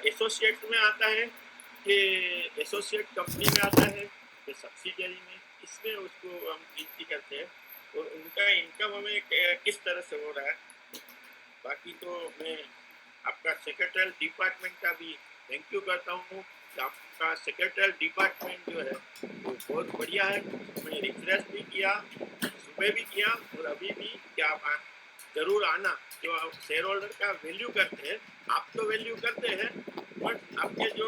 Associate में आता है कि एसोसिएट कंपनी में आता है कि सब्सिडियरी में, इसमें उसको हम गिनती करते हैं और उनका इनकम हमें किस तरह से हो रहा है। बाकी तो मैं आपका सेक्रेटरियल डिपार्टमेंट का भी थैंक यू करता हूँ कि आपका सेक्रेटरियल डिपार्टमेंट जो है वो बहुत बढ़िया है। मैं रिफ्रेश भी किया, सुबह भी किया और अभी भी कि आप जरूर आना। जो आप शेयर होल्डर का वैल्यू करते हैं, आप तो वैल्यू करते हैं, बट आपके जो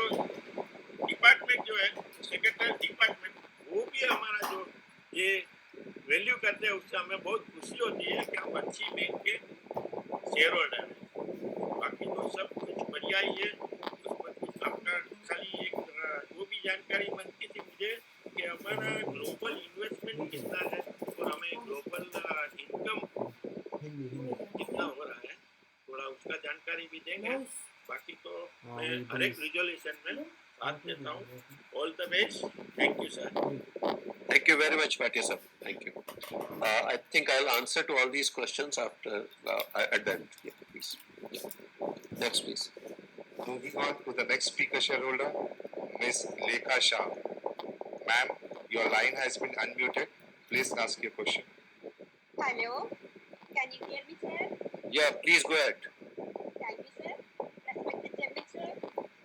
डिपार्टमेंट जो है सेक्रेटरी डिपार्टमेंट, वो भी हमारा जो ये वैल्यू करते हैं, उससे हमें बहुत खुशी होती है कि हम अच्छी बैंक के शेयर होल्डर हैं। बाकी तो सब कुछ बढ़िया ही है। उसमें कुछ आपका खाली एक वो भी जानकारी मांगती थी मुझे कि हमारा ग्लोबल इन्वेस्टमेंट कितना है और हमें ग्लोबल इनकम कितना हो रहा है, थोड़ा उसका जानकारी भी देंगे। बाकी तो मैं हर एक रिजोल्यूशन में साथ देता हूँ। All the best. Thank you sir. Thank you very much, Bhatia sir. Thank you. I think I'll answer to all these questions after at the end. Yeah, please. Next, please. Moving on to the next speaker shareholder, Ms. Lekha Shah. Ma'am, your line has been unmuted. Please ask your question. Hello, can you hear me, sir? Yeah, please go ahead. Thank you, sir. Respected Chairman, sir,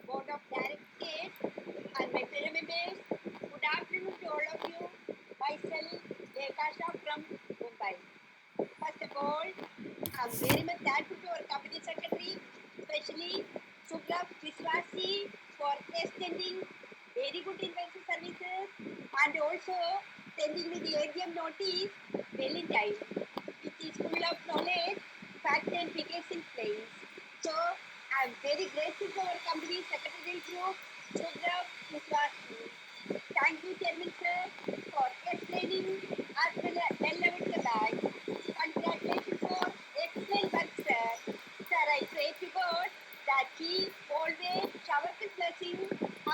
Board of Directors, and my fellow members, good afternoon to all of you. Myself, Lekha Shah from Mumbai. First of all, I'm very much thankful to our company secretary, especially Subrab Viswasi, for extending very good investor services and also sending me the AGM notice well in time, which is full of knowledge, facts and figures in place. So I'm very grateful to our company secretarial group, Subrab Viswasi. Thank you, Chairman sir, for explaining as well about the bank. Congratulations for excellent work, sir. Sir, I pray to God that He always showers His blessing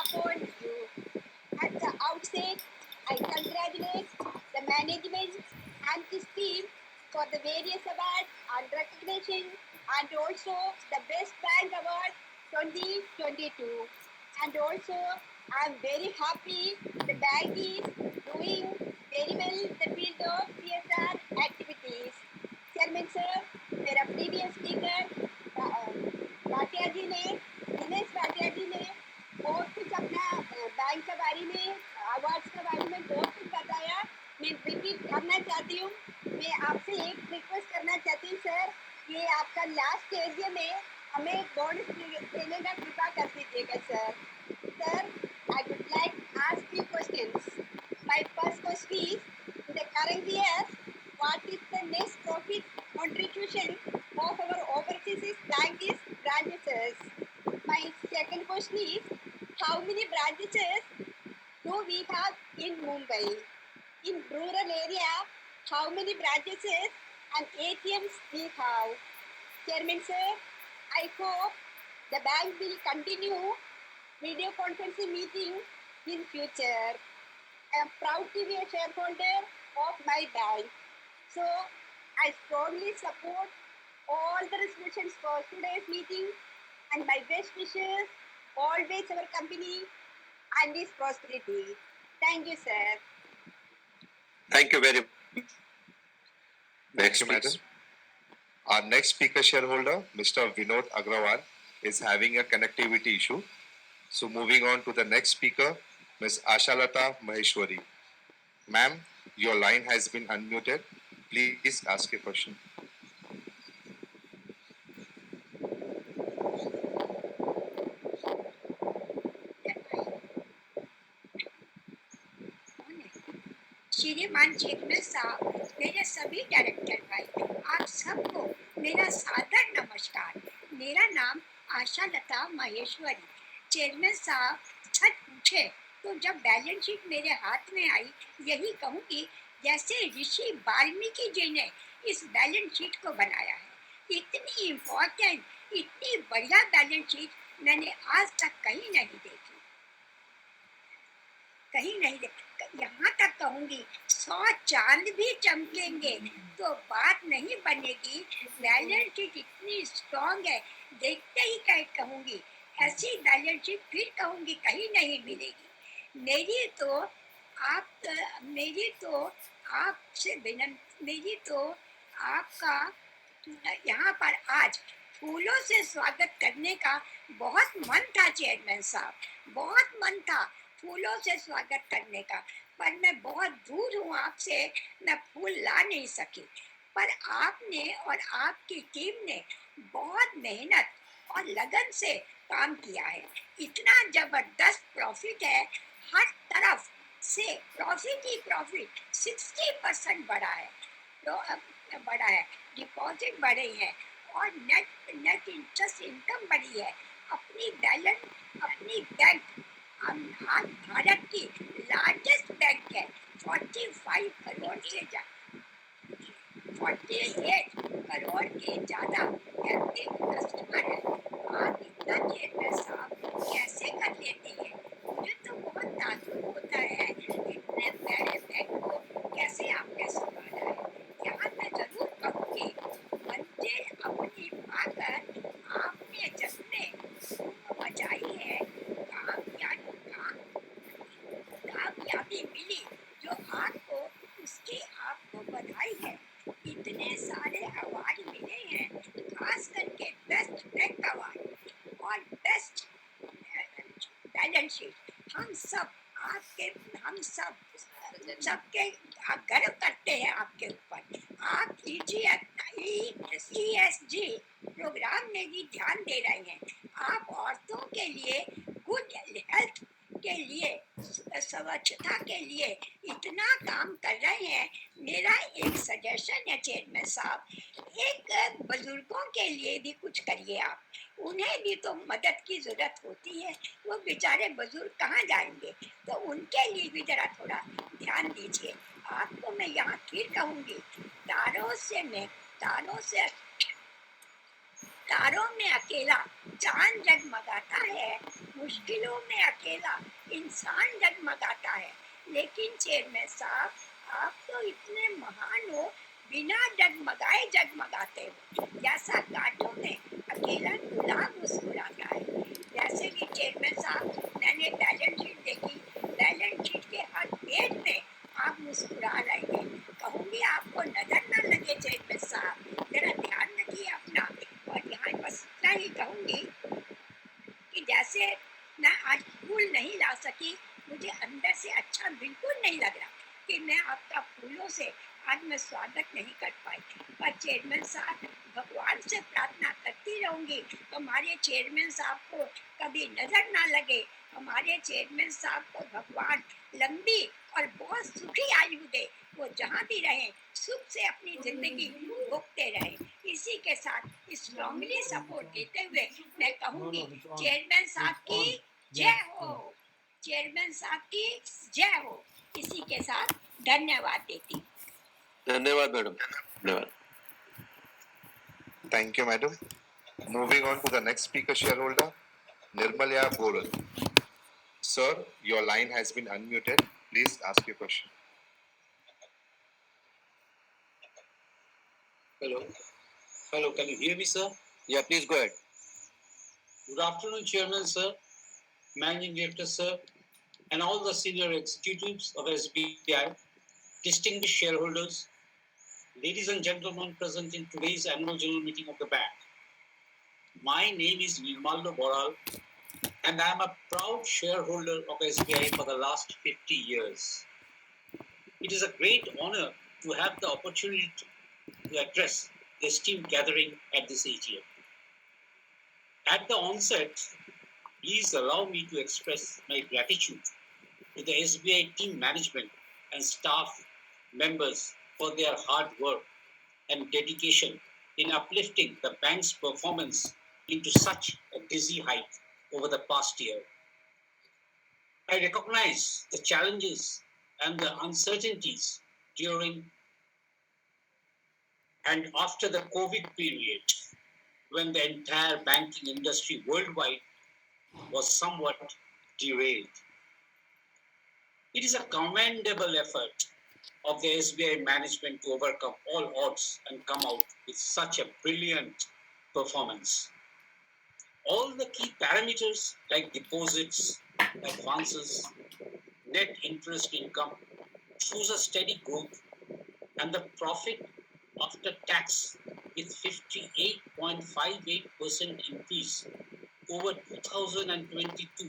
upon you. At the outset, I congratulate the management and his team for the various awards and recognition, and also the Best Bank Award 2022. And also, I'm very happy the bank is doing very well in the field of CSR activities. Chairman sir, मेरा previous speaker Bhatia जी ने, दिनेश भाटिया जी ने बहुत कुछ अपना bank के बारे में, awards के बारे में बहुत कुछ बताया। मैं रिपीट करना चाहती हूँ। मैं आपसे एक रिक्वेस्ट करना चाहती हूँ सर, ये आपका लास्ट एरिया में हमें बोनस देने का कृपा कर दीजिएगा sir. Sir, I would like to ask you questions. My first question is, in the current year, what is the net profit contribution of our overseas branches? My second question is, how many branches do we have in Mumbai? In rural area, how many branches and ATMs we have? Chairman sir, I hope the bank will continue video conferencing meeting in future. I am proud to be a shareholder of my bank. So I strongly support all the resolutions for today's meeting and my best wishes always our company and its prosperity. Thank you, sir. Thank you very much. Thank you, madam. Our next speaker shareholder, Mr. Vinod Agrawal, is having a connectivity issue. So moving on to the next speaker, Ms. Ashalata Maheshwari. Ma'am, your line has been unmuted. Please ask your question. श्रीमान chairman साहब, मेरे सभी director भाई, आप सबको मेरा सादर नमस्कार। मेरा नाम आशा लता महेश्वरी। चेयरमैन साहब, सच पूछे तो जब बैलेंस शीट मेरे हाथ में आई, यही कहूँगी जैसे ऋषि वाल्मीकि जी ने इस बैलेंस शीट को बनाया है। इतनी इम्पोर्टेंट, इतनी बढ़िया बैलेंस शीट मैंने आज तक कहीं नहीं देखी, यहाँ तक कहूँगी 100 चांद भी चमकेंगे तो बात नहीं बनेगी। बैलेंस शीट इतनी स्ट्रॉन्ग है, देखते ही कहूँगी ऐसी बैलेंस शीट फिर कहूँगी कहीं नहीं मिलेगी। मेरी तो आपसे विनम्र, मेरी तो आपका यहाँ पर आज फूलों से स्वागत करने का बहुत मन था चेयरमैन साहब, बहुत मन था फूलों से स्वागत करने का, पर मैं बहुत दूर हूँ आपसे, मैं फूल ला नहीं सकी। पर आपने और आपकी टीम ने बहुत मेहनत और लगन से काम किया है। इतना जबरदस्त प्रॉफिट है, हर तरफ से प्रॉफिट ही प्रॉफिट, 60% बढ़ा है, तो बढ़ा है, डिपॉजिट बढ़े हैं और नेट इंटरेस्ट इनकम बढ़ी है। अपनी बैंक आज भारत की लार्जेस्ट बैंक है, 45 करोड़ से 48 करोड़ के ज्यादा एक्टिव कस्टमर है। आप इतना चेयरमैन साहब कैसे कर लेते हैं? मुझे तो बहुत ताज्जुब होता है, इतने बड़े बैंक को कैसे आपने संभाला है। यहाँ मैं जरूर कहूँगी, मंजिल अपनी पाकर आपने जब में धूम मचाई है, कामयाबी मिली जो आपको, उसकी आपको बधाई है। इतने सारे अवार्ड मिले हैं, खास करके बेस्ट बैंक अवार्ड और बेस्ट बैलेंस शीट। हम सब सबके गर्व करते हैं आपके ऊपर। आप ESG प्रोग्राम में भी ध्यान दे रहे हैं। आप औरतों के लिए, गुड हेल्थ के लिए, स्वच्छता के लिए इतना काम कर रहे हैं। मेरा एक सजेशन है चेयरमैन साहब, एक बुजुर्गों के लिए भी कुछ करिए आप, उन्हें भी तो मदद की जरूरत होती है, वो बेचारे बुजुर्ग कहाँ जाएंगे, तो उनके लिए भी जरा थोड़ा ध्यान दीजिए। आपको मैं यहाँ फिर कहूँगी, तारों में अकेला चांद जगमगाता है, मुश्किलों में अकेला इंसान जगमगाता है। लेकिन चेयरमैन साहब, आप तो इतने महान हो, बिना जगमगाए जगमगाते हो। जैसा कांटों में अकेला गुलाब मुस्कुराता है, जैसे कि चेयरमैन साहब मैंने बैलेंस शीट देखी, बैलेंस शीट के हर पेज में आप मुस्कुरा रहे हैं। कहूँगी आपको नजर ना लगे चेयरमैन साहब, जरा ध्यान रखिए अपना। और यहाँ बस इतना ही कहूँगी कि जैसे मैं आज फूल नहीं ला सकी, मुझे अंदर से अच्छा बिल्कुल नहीं लग रहा कि मैं आपका फूलों से आज मैं स्वागत नहीं कर पाई। पर चेयरमैन साहब, भगवान से प्रार्थना करती रहूंगी हमारे चेयरमैन साहब को कभी नजर ना लगे, हमारे चेयरमैन साहब को भगवान लंबी और बहुत सुखी आयु दे, वो जहाँ भी रहें सुख से अपनी जिंदगी भोगते रहें। इसी के साथ स्ट्रांगली सपोर्ट देते हुए मैं कहूँगी, चेयरमैन साहब की जय हो, चेयरमैन साहब की जय हो। इसी के साथ धन्यवाद देती हूँ। धन्यवाद मैडम, धन्यवाद। Thank you, madam. Moving on to the next speaker shareholder, Nirmalya Goral. Sir, your line has been unmuted. Please ask your question. Hello. Hello, can you hear me, sir? Yeah, please go ahead. Good afternoon, Chairman, sir, Managing Director, sir, and all the senior executives of SBI, distinguished shareholders, ladies and gentlemen present in today's annual general meeting of the bank. My name is Nirmalya Goral, and I am a proud shareholder of SBI for the last 50 years. It is a great honor to have the opportunity to address the esteemed gathering at this AGM. At the onset, please allow me to express my gratitude to the SBI team management and staff members for their hard work and dedication in uplifting the bank's performance into such a dizzy height over the past year. I recognize the challenges and the uncertainties during and after the COVID period, when the entire banking industry worldwide was somewhat derailed. It is a commendable effort of the SBI management to overcome all odds and come out with such a brilliant performance. All the key parameters like deposits, advances, net interest income shows a steady growth, and the profit after tax with 58.58% increase over 2022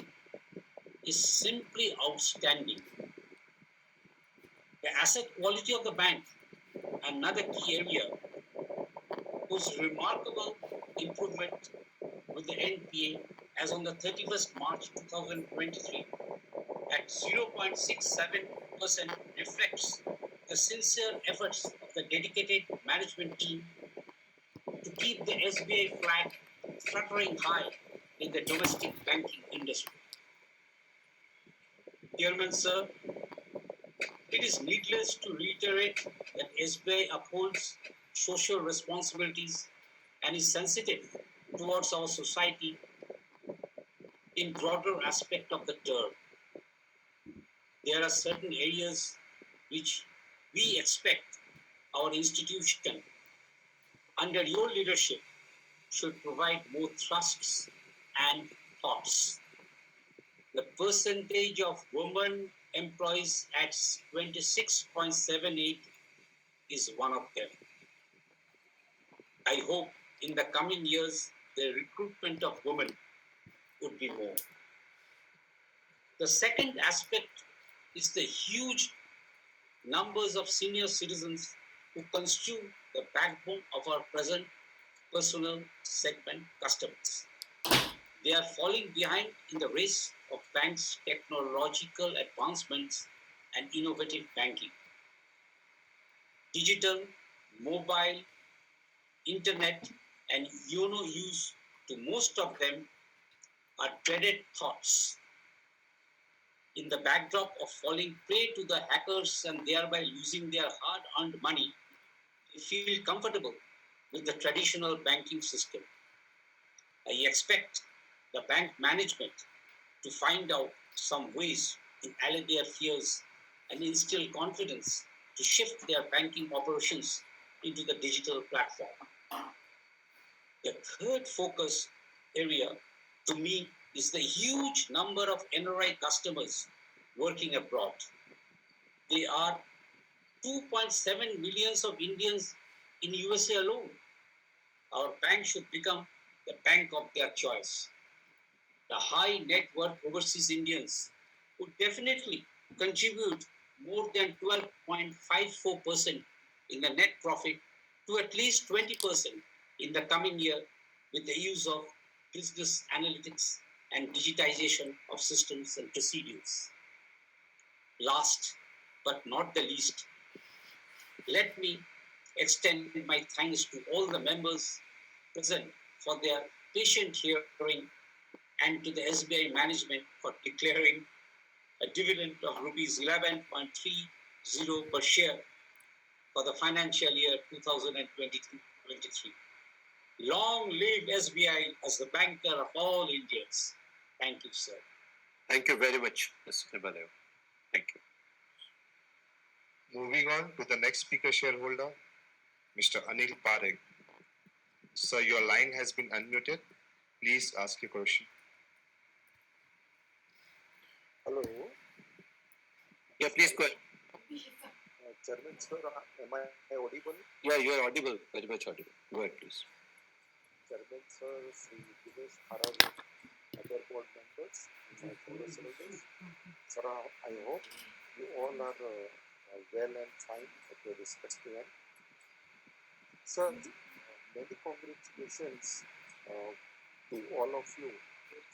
is simply outstanding. The asset quality of the bank, another key area, was remarkable improvement with the NPA as on the 31st March 2023 at 0.67% reflects the sincere efforts of the dedicated management team to keep the SBI flag fluttering high in the domestic banking industry. Chairman, sir, it is needless to reiterate that SBI upholds social responsibilities and is sensitive towards our society in broader aspect of the term. There are certain areas which we expect our institution under your leadership should provide more thrusts and thoughts. The percentage of women employees at 26.78 is one of them. I hope in the coming years the recruitment of women would be more. The second aspect is the huge numbers of senior citizens who constitute the backbone of our present personal segment customers. They are falling behind in the race of banks' technological advancements and innovative banking. Digital, mobile, internet, and YONO use to most of them are dreaded thoughts. In the backdrop of falling prey to the hackers and thereby losing their hard-earned money, they feel comfortable with the traditional banking system. I expect the bank management to find out some ways to allay their fears and instill confidence to shift their banking operations into the digital platform. The third focus area to me is the huge number of NRI customers working abroad. There are 2.7 millions of Indians in USA alone. Our bank should become the bank of their choice. The high net worth overseas Indians would definitely contribute more than 12.54% in the net profit to at least 20% in the coming year with the use of business analytics and digitization of systems and procedures. Last but not the least, let me extend my thanks to all the members present for their patient hearing and to the SBI management for declaring a dividend of rupees 11.30 per share for the financial year 2022-23. Long live SBI as the banker of all Indians. Thank you, sir. Thank you very much, Mr. Balayo. Thank you. Moving on to the next speaker shareholder, Mr. Anil Parekh. Sir, your line has been unmuted. Please ask your question. Hello, Yeah, please go ahead. Chairman sir, am I audible? Yeah, you are audible, very much audible. Go ahead, please. Chairman sir, Sri Dinesh Haravi, other board members, my fellow senators. Sir, I hope you all are well and fine at your respective end. Sir, many congratulations to all of you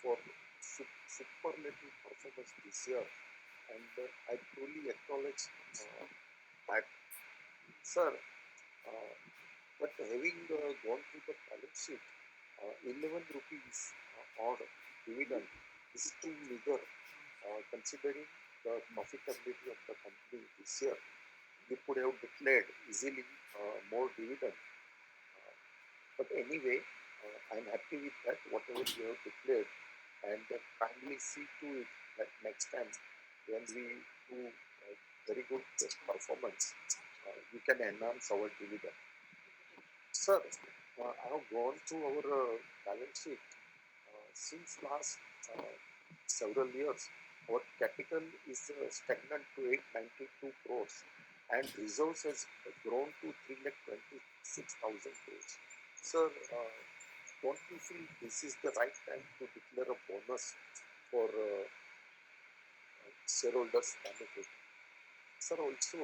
for superlative performance this year, and I truly acknowledge that. Sir, but having gone through the balance sheet, 11 rupees odd dividend is too meager considering the profitability of the company this year. We could have declared easily more dividend. But anyway, I'm happy with that, whatever you have declared, and kindly see to it that next time when we do very good performance, we can enhance our dividend. Sir, I have gone through our balance sheet. since last several years, our capital is stagnant to 892 crores and reserves has grown to 326,000 crores. Sir, don't you feel this is the right time to declare a bonus for shareholders' benefit? Sir, also,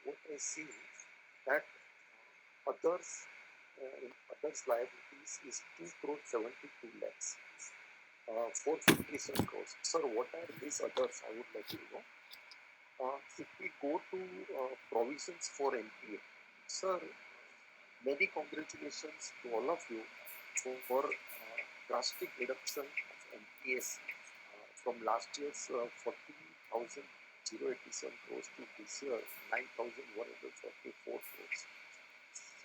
what I see that others in others liabilities is 2 crore 72 lakhs, 457 crores. Sir, what are these others? I would like to know. If we go to provisions for NPA, sir, many congratulations to all of you for drastic reduction of NPAs from last year's 40,087 crores to this year 9,144 crores.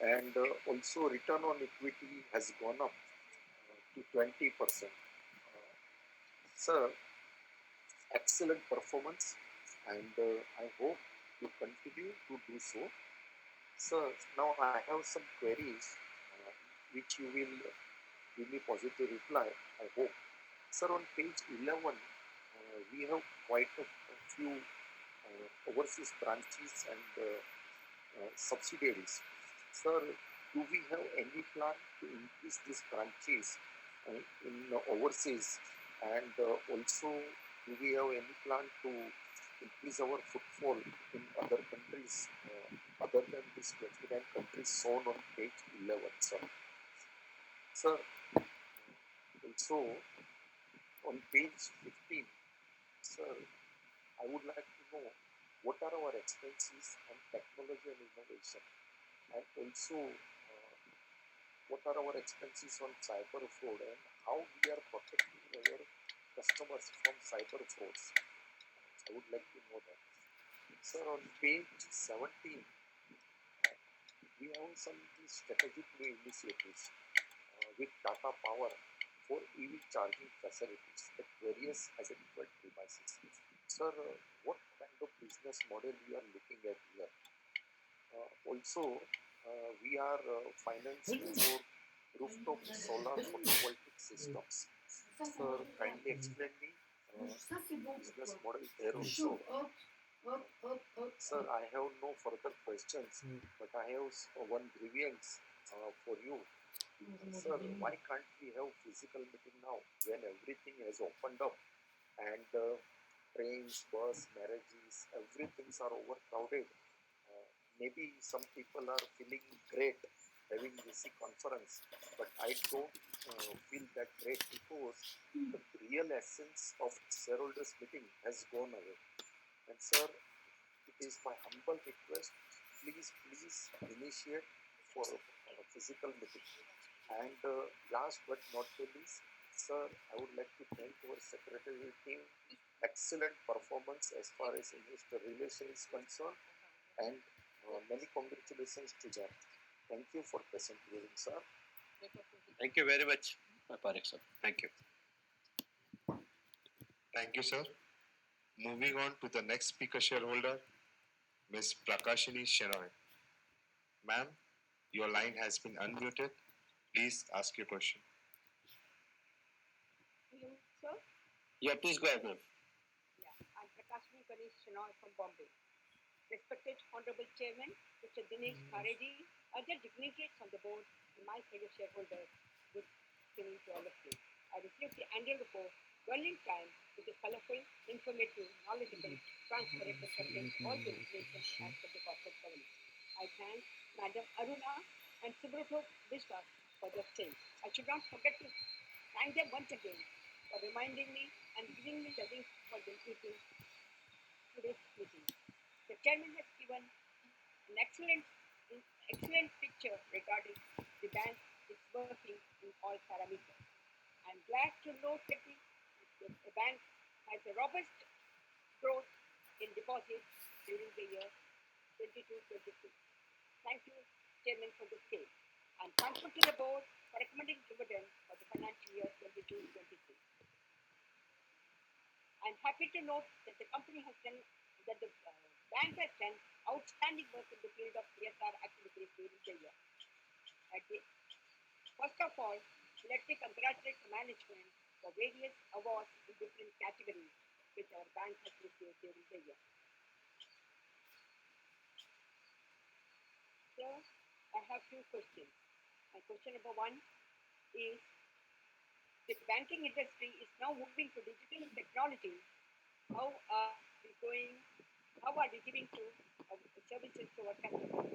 And also return on equity has gone up to 20%. Sir, excellent performance, and I hope you continue to do so. Sir, now I have some queries which you will give me positive reply, I hope. Sir, on page 11, we have quite a few overseas branches and subsidiaries. Sir, do we have any plan to increase these branches in overseas? And also, do we have any plan to increase our footfall in other countries other than these 29 countries shown on page 11, sir? Sir, also on page 15, sir, I would like to know what are our expenses on technology and innovation, and also what are our expenses on cyber fraud and how we are protecting our customers from cyber frauds. I would like to know that. Sir, on page 17, we have some strategic new initiatives with Tata Power for EV charging facilities at various identified premises. Sir, what kind of business model we are looking at here? Also, we are financing for rooftop solar photovoltaic systems. Sir, kindly explain me business model there also. Sir, I have no further questions, but I have one grievance for you. Sir, why can't we have physical meeting now when everything has opened up and trains, bus, marriages, everything's are overcrowded? Maybe some people are feeling great having VC conference, but I don't feel that great because the real essence of shareholders meeting has gone away. And sir, it is my humble request, please initiate for a physical meeting. And last but not the least, sir, I would like to thank our secretary team. Excellent performance as far as investor relations is concerned, and many congratulations to them. Thank you for persevering, sir. Thank you very much, Parekh sir. Thank you. Thank you, sir. Moving on to the next speaker shareholder, Ms. Prakashini Shenoy. Ma'am, your line has been unmuted. Please ask your question. Hello, sir. Yeah, please go ahead, ma'am. Yeah, I'm Prakashini Shenoy from Bombay. Respected Honorable Chairman, Mr. Dinesh Kharedi, other dignitaries on the board, and my fellow shareholders, good evening to all of you. I received the annual report well in time with a colorful, informative, knowledgeable, transparent, and contains all the information as per the corporate governance. I thank Madam Aruna and Subroto Vishwas for their same. I should not forget to thank them once again for reminding me and giving me the link for the meeting, today's meeting. The chairman has given an excellent picture regarding the bank is working in all parameters. I'm glad to note that the bank has a robust growth in deposits during the year 22-23. Thank you, Chairman, for the same. I'm thankful to the board for recommending dividend for the financial year 22-23. I'm happy to note that the company has done that the bank has done outstanding work in the field of CSR activities during the year. First of all, let me congratulate the management for various awards in different categories which our bank has received during the year. So, I have few questions. My question number one is, the banking industry is now moving to digital technology. How are we going? How are we giving to services to our customers?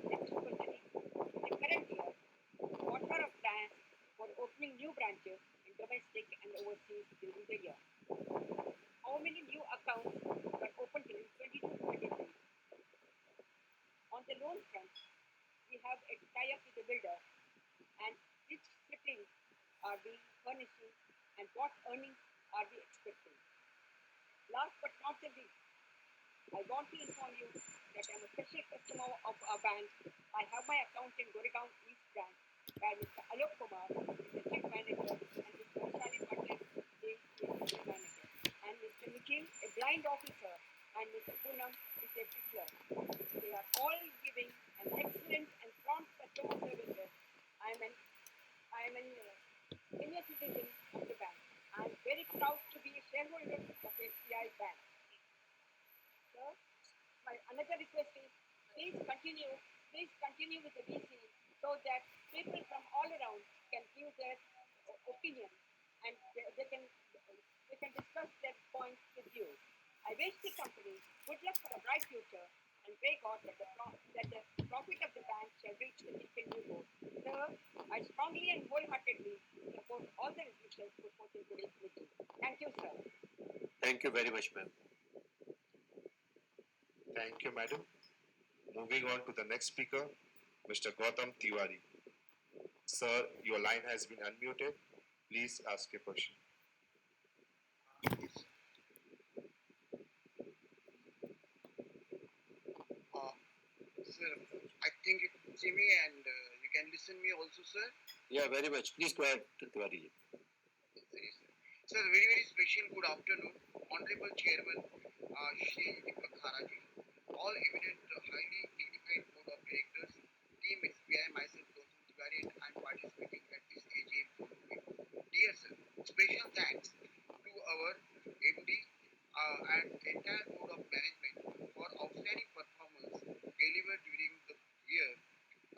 Next question is, in the current year, what are our plans for opening new branches in domestic and overseas during the year? How many new accounts were opened in 22-23? On the loan front, we have a tie-up with the builder, and which slipping are we furnishing and what earnings are we expecting? Last but not the least, I want to inform you that I'm a special customer of our bank. I have my account in Goregaon East Branch, where Mr. Alok Kumar is the chief manager and Mr. Vishali Patel is the chief manager. And Mr. Nikhil, a blind officer, and Mr. Poonam is a tickler. They are all giving an excellent and prompt customer services. I am an senior citizen of the bank. I am very proud to be a shareholder of SBI Bank. So, my another request is, please continue with the VC so that people from all around can give their opinion and they can discuss their points with you. I wish the company good luck for a bright future and pray God that the profit of the bank shall reach the peak in due course. Sir, I strongly and wholeheartedly support all the resolutions put forth in today's meeting. Thank you, sir. Thank you very much, ma'am. Thank you, madam. Moving on to the next speaker, Mr. Gautam Tiwari. Sir, your line has been unmuted. Please ask your question. Sir, I think you can see me and you can listen me also, sir. Yeah, very much. Please go ahead, Tiwari. Sorry, sir. Sir, very, very special good afternoon, Honorable Chairman Shri Deepak Kharaji, all eminent, highly dignified Board of Directors, Team SBI, myself, Gautam Tiwari, and I am participating at this AGM. Dear sir, special thanks to our MD and entire Board of Management for outstanding performance delivered during the year.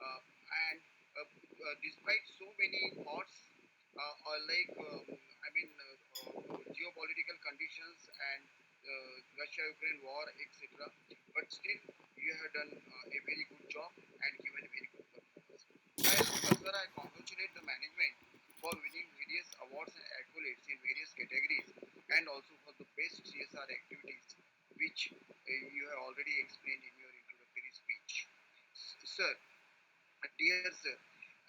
And despite so many thoughts, geopolitical conditions and Russia-Ukraine war, etc. But still, you have done a very good job and given a very good performance. Sir, I congratulate the management for winning various awards and accolades in various categories and also for the best CSR activities, which you have already explained in your introductory speech. Sir, dear sir,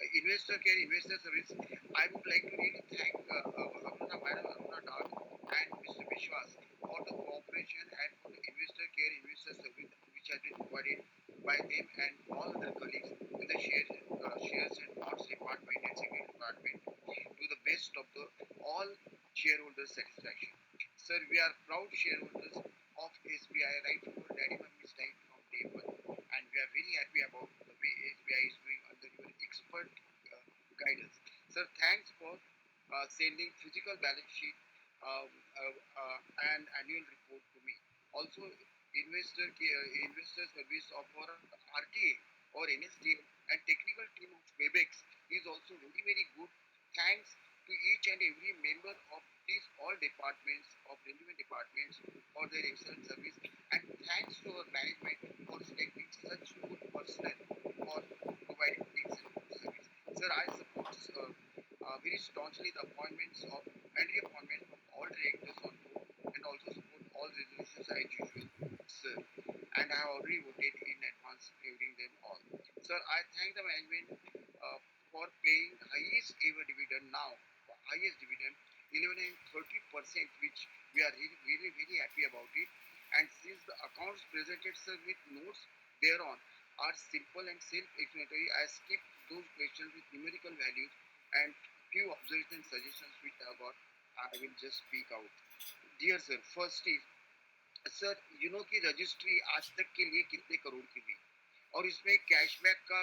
Investor Care, Investor Service, I would like to really thank Madam Aruna Dag and Mr. Vishwas for the cooperation and for the Investor Care, Investor Service which has been provided by them and all other colleagues in the shares and bonds department and security department to the best of the all shareholders' satisfaction. Sir, we are proud shareholders of SBI right from our daddy mummy's time from day one, and we are very happy about the way SBI is doing under your expert guidance. Sir, thanks for sending physical balance sheet and annual report to me. Also, investor service of our RTA or NSDL and technical team of Webex is also very, very good. Thanks to each and every member of these all departments of relevant departments for their excellent service, and thanks to our management for selecting such good personnel for providing excellent service. Sir, I support very staunchly the appointments of and reappointments from all directors on board and also support all resolutions as usual, sir. And I have already voted in advance favoring them all. Sir, I thank the management for paying highest ever dividend now, highest dividend 11 and 30%, which we are really, really, very happy about it. And since the accounts presented, sir, with notes thereon are simple and self-explanatory, I skipped those questions with numerical values and few observations and suggestions which I got. I will just speak out. Dear sir, first is, sir you know कि registry आज तक के लिए कितने करोड़ की हुई और इसमें कैशबैक का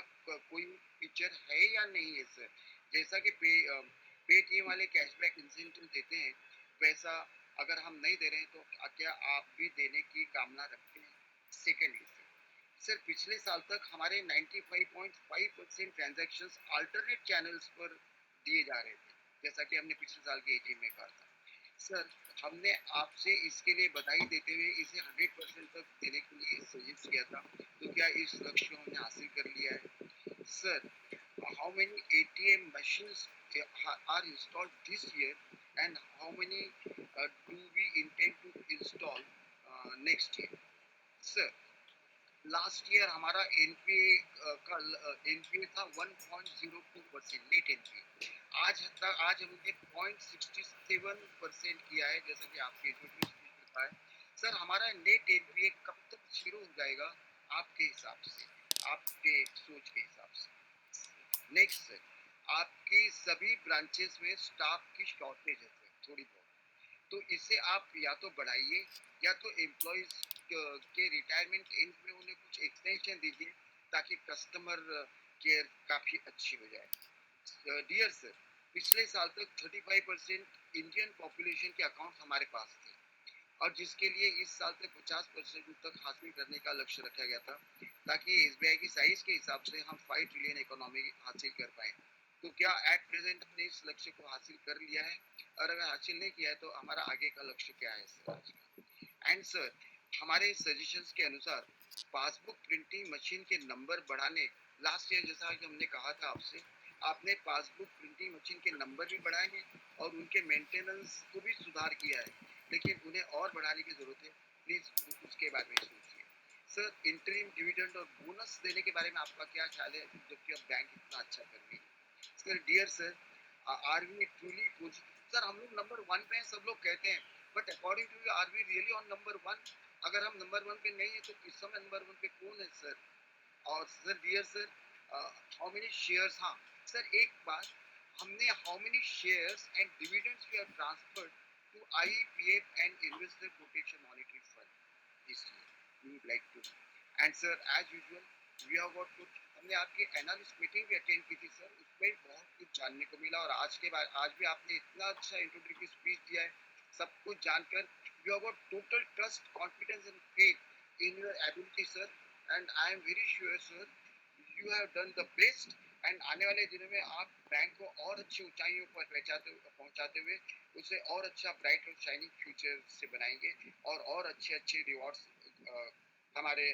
कोई फीचर है या नहीं है सर, जैसा कि पेटीएम वाले कैशबैक इंसेंटिव देते हैं, वैसा अगर हम नहीं दे रहे हैं तो क्या आप भी देने की कामना रखते हैं? सेकेंडली सर, पिछले साल तक हमारे 95.5% ट्रांजैक्शंस अल्टरनेट चैनल्स पर दिए जा रहे थे, जैसा कि हमने पिछले साल के एजीएम में कहा था। सर, हमने आपसे इसके लिए बधाई देते हुए इसे 100% तक देने के लिए सजेस्ट किया था, तो क्या इस लक्ष्य को हमने हासिल कर लिया है? Sir, how many ATM machines are installed this year, and how many do we intend to install next year? Sir, last year हमारा एनपीए का एनपीए था 1.04% नेट एनपीए। आज हमने 0.67% किया है, जैसा कि आपके इंट्रोड्यूस में बताया है। सर, हमारा नेट एनपीए कब तक जीरो हो जाएगा आपके हिसाब से, आपके सोच के हिसाब से? नेक्स्ट सर, आपकी सभी ब्रांचेस में स्टाफ की शॉर्टेज है सर, थोड़ी बहुत, तो इसे आप या तो बढ़ाइए या तो एम्प्लॉयज के रिटायरमेंट एज में उन्हें कुछ एक्सटेंशन दीजिए, ताकि कस्टमर केयर काफ़ी अच्छी हो जाए। डियर सर, पिछले साल तक 35% इंडियन पॉपुलेशन के अकाउंट हमारे पास थे, और जिसके लिए इस साल तक 50% तक हासिल करने का लक्ष्य रखा गया था, ताकि एसबीआई की साइज के हिसाब से हम 5 ट्रिलियन इकोनॉमी हासिल कर पाए। तो क्या एट प्रेजेंट हमने इस लक्ष्य को हासिल कर लिया है, और अगर हासिल नहीं किया है तो हमारा आगे का लक्ष्य क्या है सर आज का? एंड सर, हमारे सजेशंस के अनुसार पासबुक प्रिंटिंग मशीन के नंबर बढ़ाने, लास्ट ईयर जैसा कि हमने कहा था आपसे, आपने पासबुक प्रिंटिंग मशीन के नंबर भी बढ़ाए हैं और उनके मेंटेनेंस को भी सुधार किया है, लेकिन उन्हें और बढ़ाने की जरूरत है। प्लीज उसके बारे में सोचिए। सर, इंटरिम डिविडेंड और बोनस देने के बारे में आपका क्या ख्याल है, जबकि अब बैंक इतना अच्छा कर रही है? Sir, dear sir, are we truly positive? Sir, हम लोग नंबर 1 पे हैं, सब लोग कहते हैं, but according to you are we really on number 1? अगर हम नंबर 1 पे नहीं है तो इस समय नंबर 1 पे कौन है सर? और sir, dear sir, how many shares, हाँ सर एक बात, हमने how many shares and dividends we have transferred to IPF and investor protection monetary fund this year, we would like to. And sir, as usual we have got कुछ, हमने आपकी analyst meeting भी attend की थी sir, उसमें बहुत कुछ जानने को मिला, और आज के बाद आज भी आपने इतना अच्छा इंट्रोडक्टरी स्पीच दिया है, सब कुछ जानकर we have got total trust, confidence and faith in your ability sir, and I am very sure sir you have done the best, and आने वाले दिनों में आप बैंक को और अच्छी ऊंचाइयों पर पहुंचाते हुए उसे और अच्छा ब्राइट और शाइनिंग फ्यूचर से बनाएंगे, और अच्छे अच्छे रिवॉर्ड्स हमारे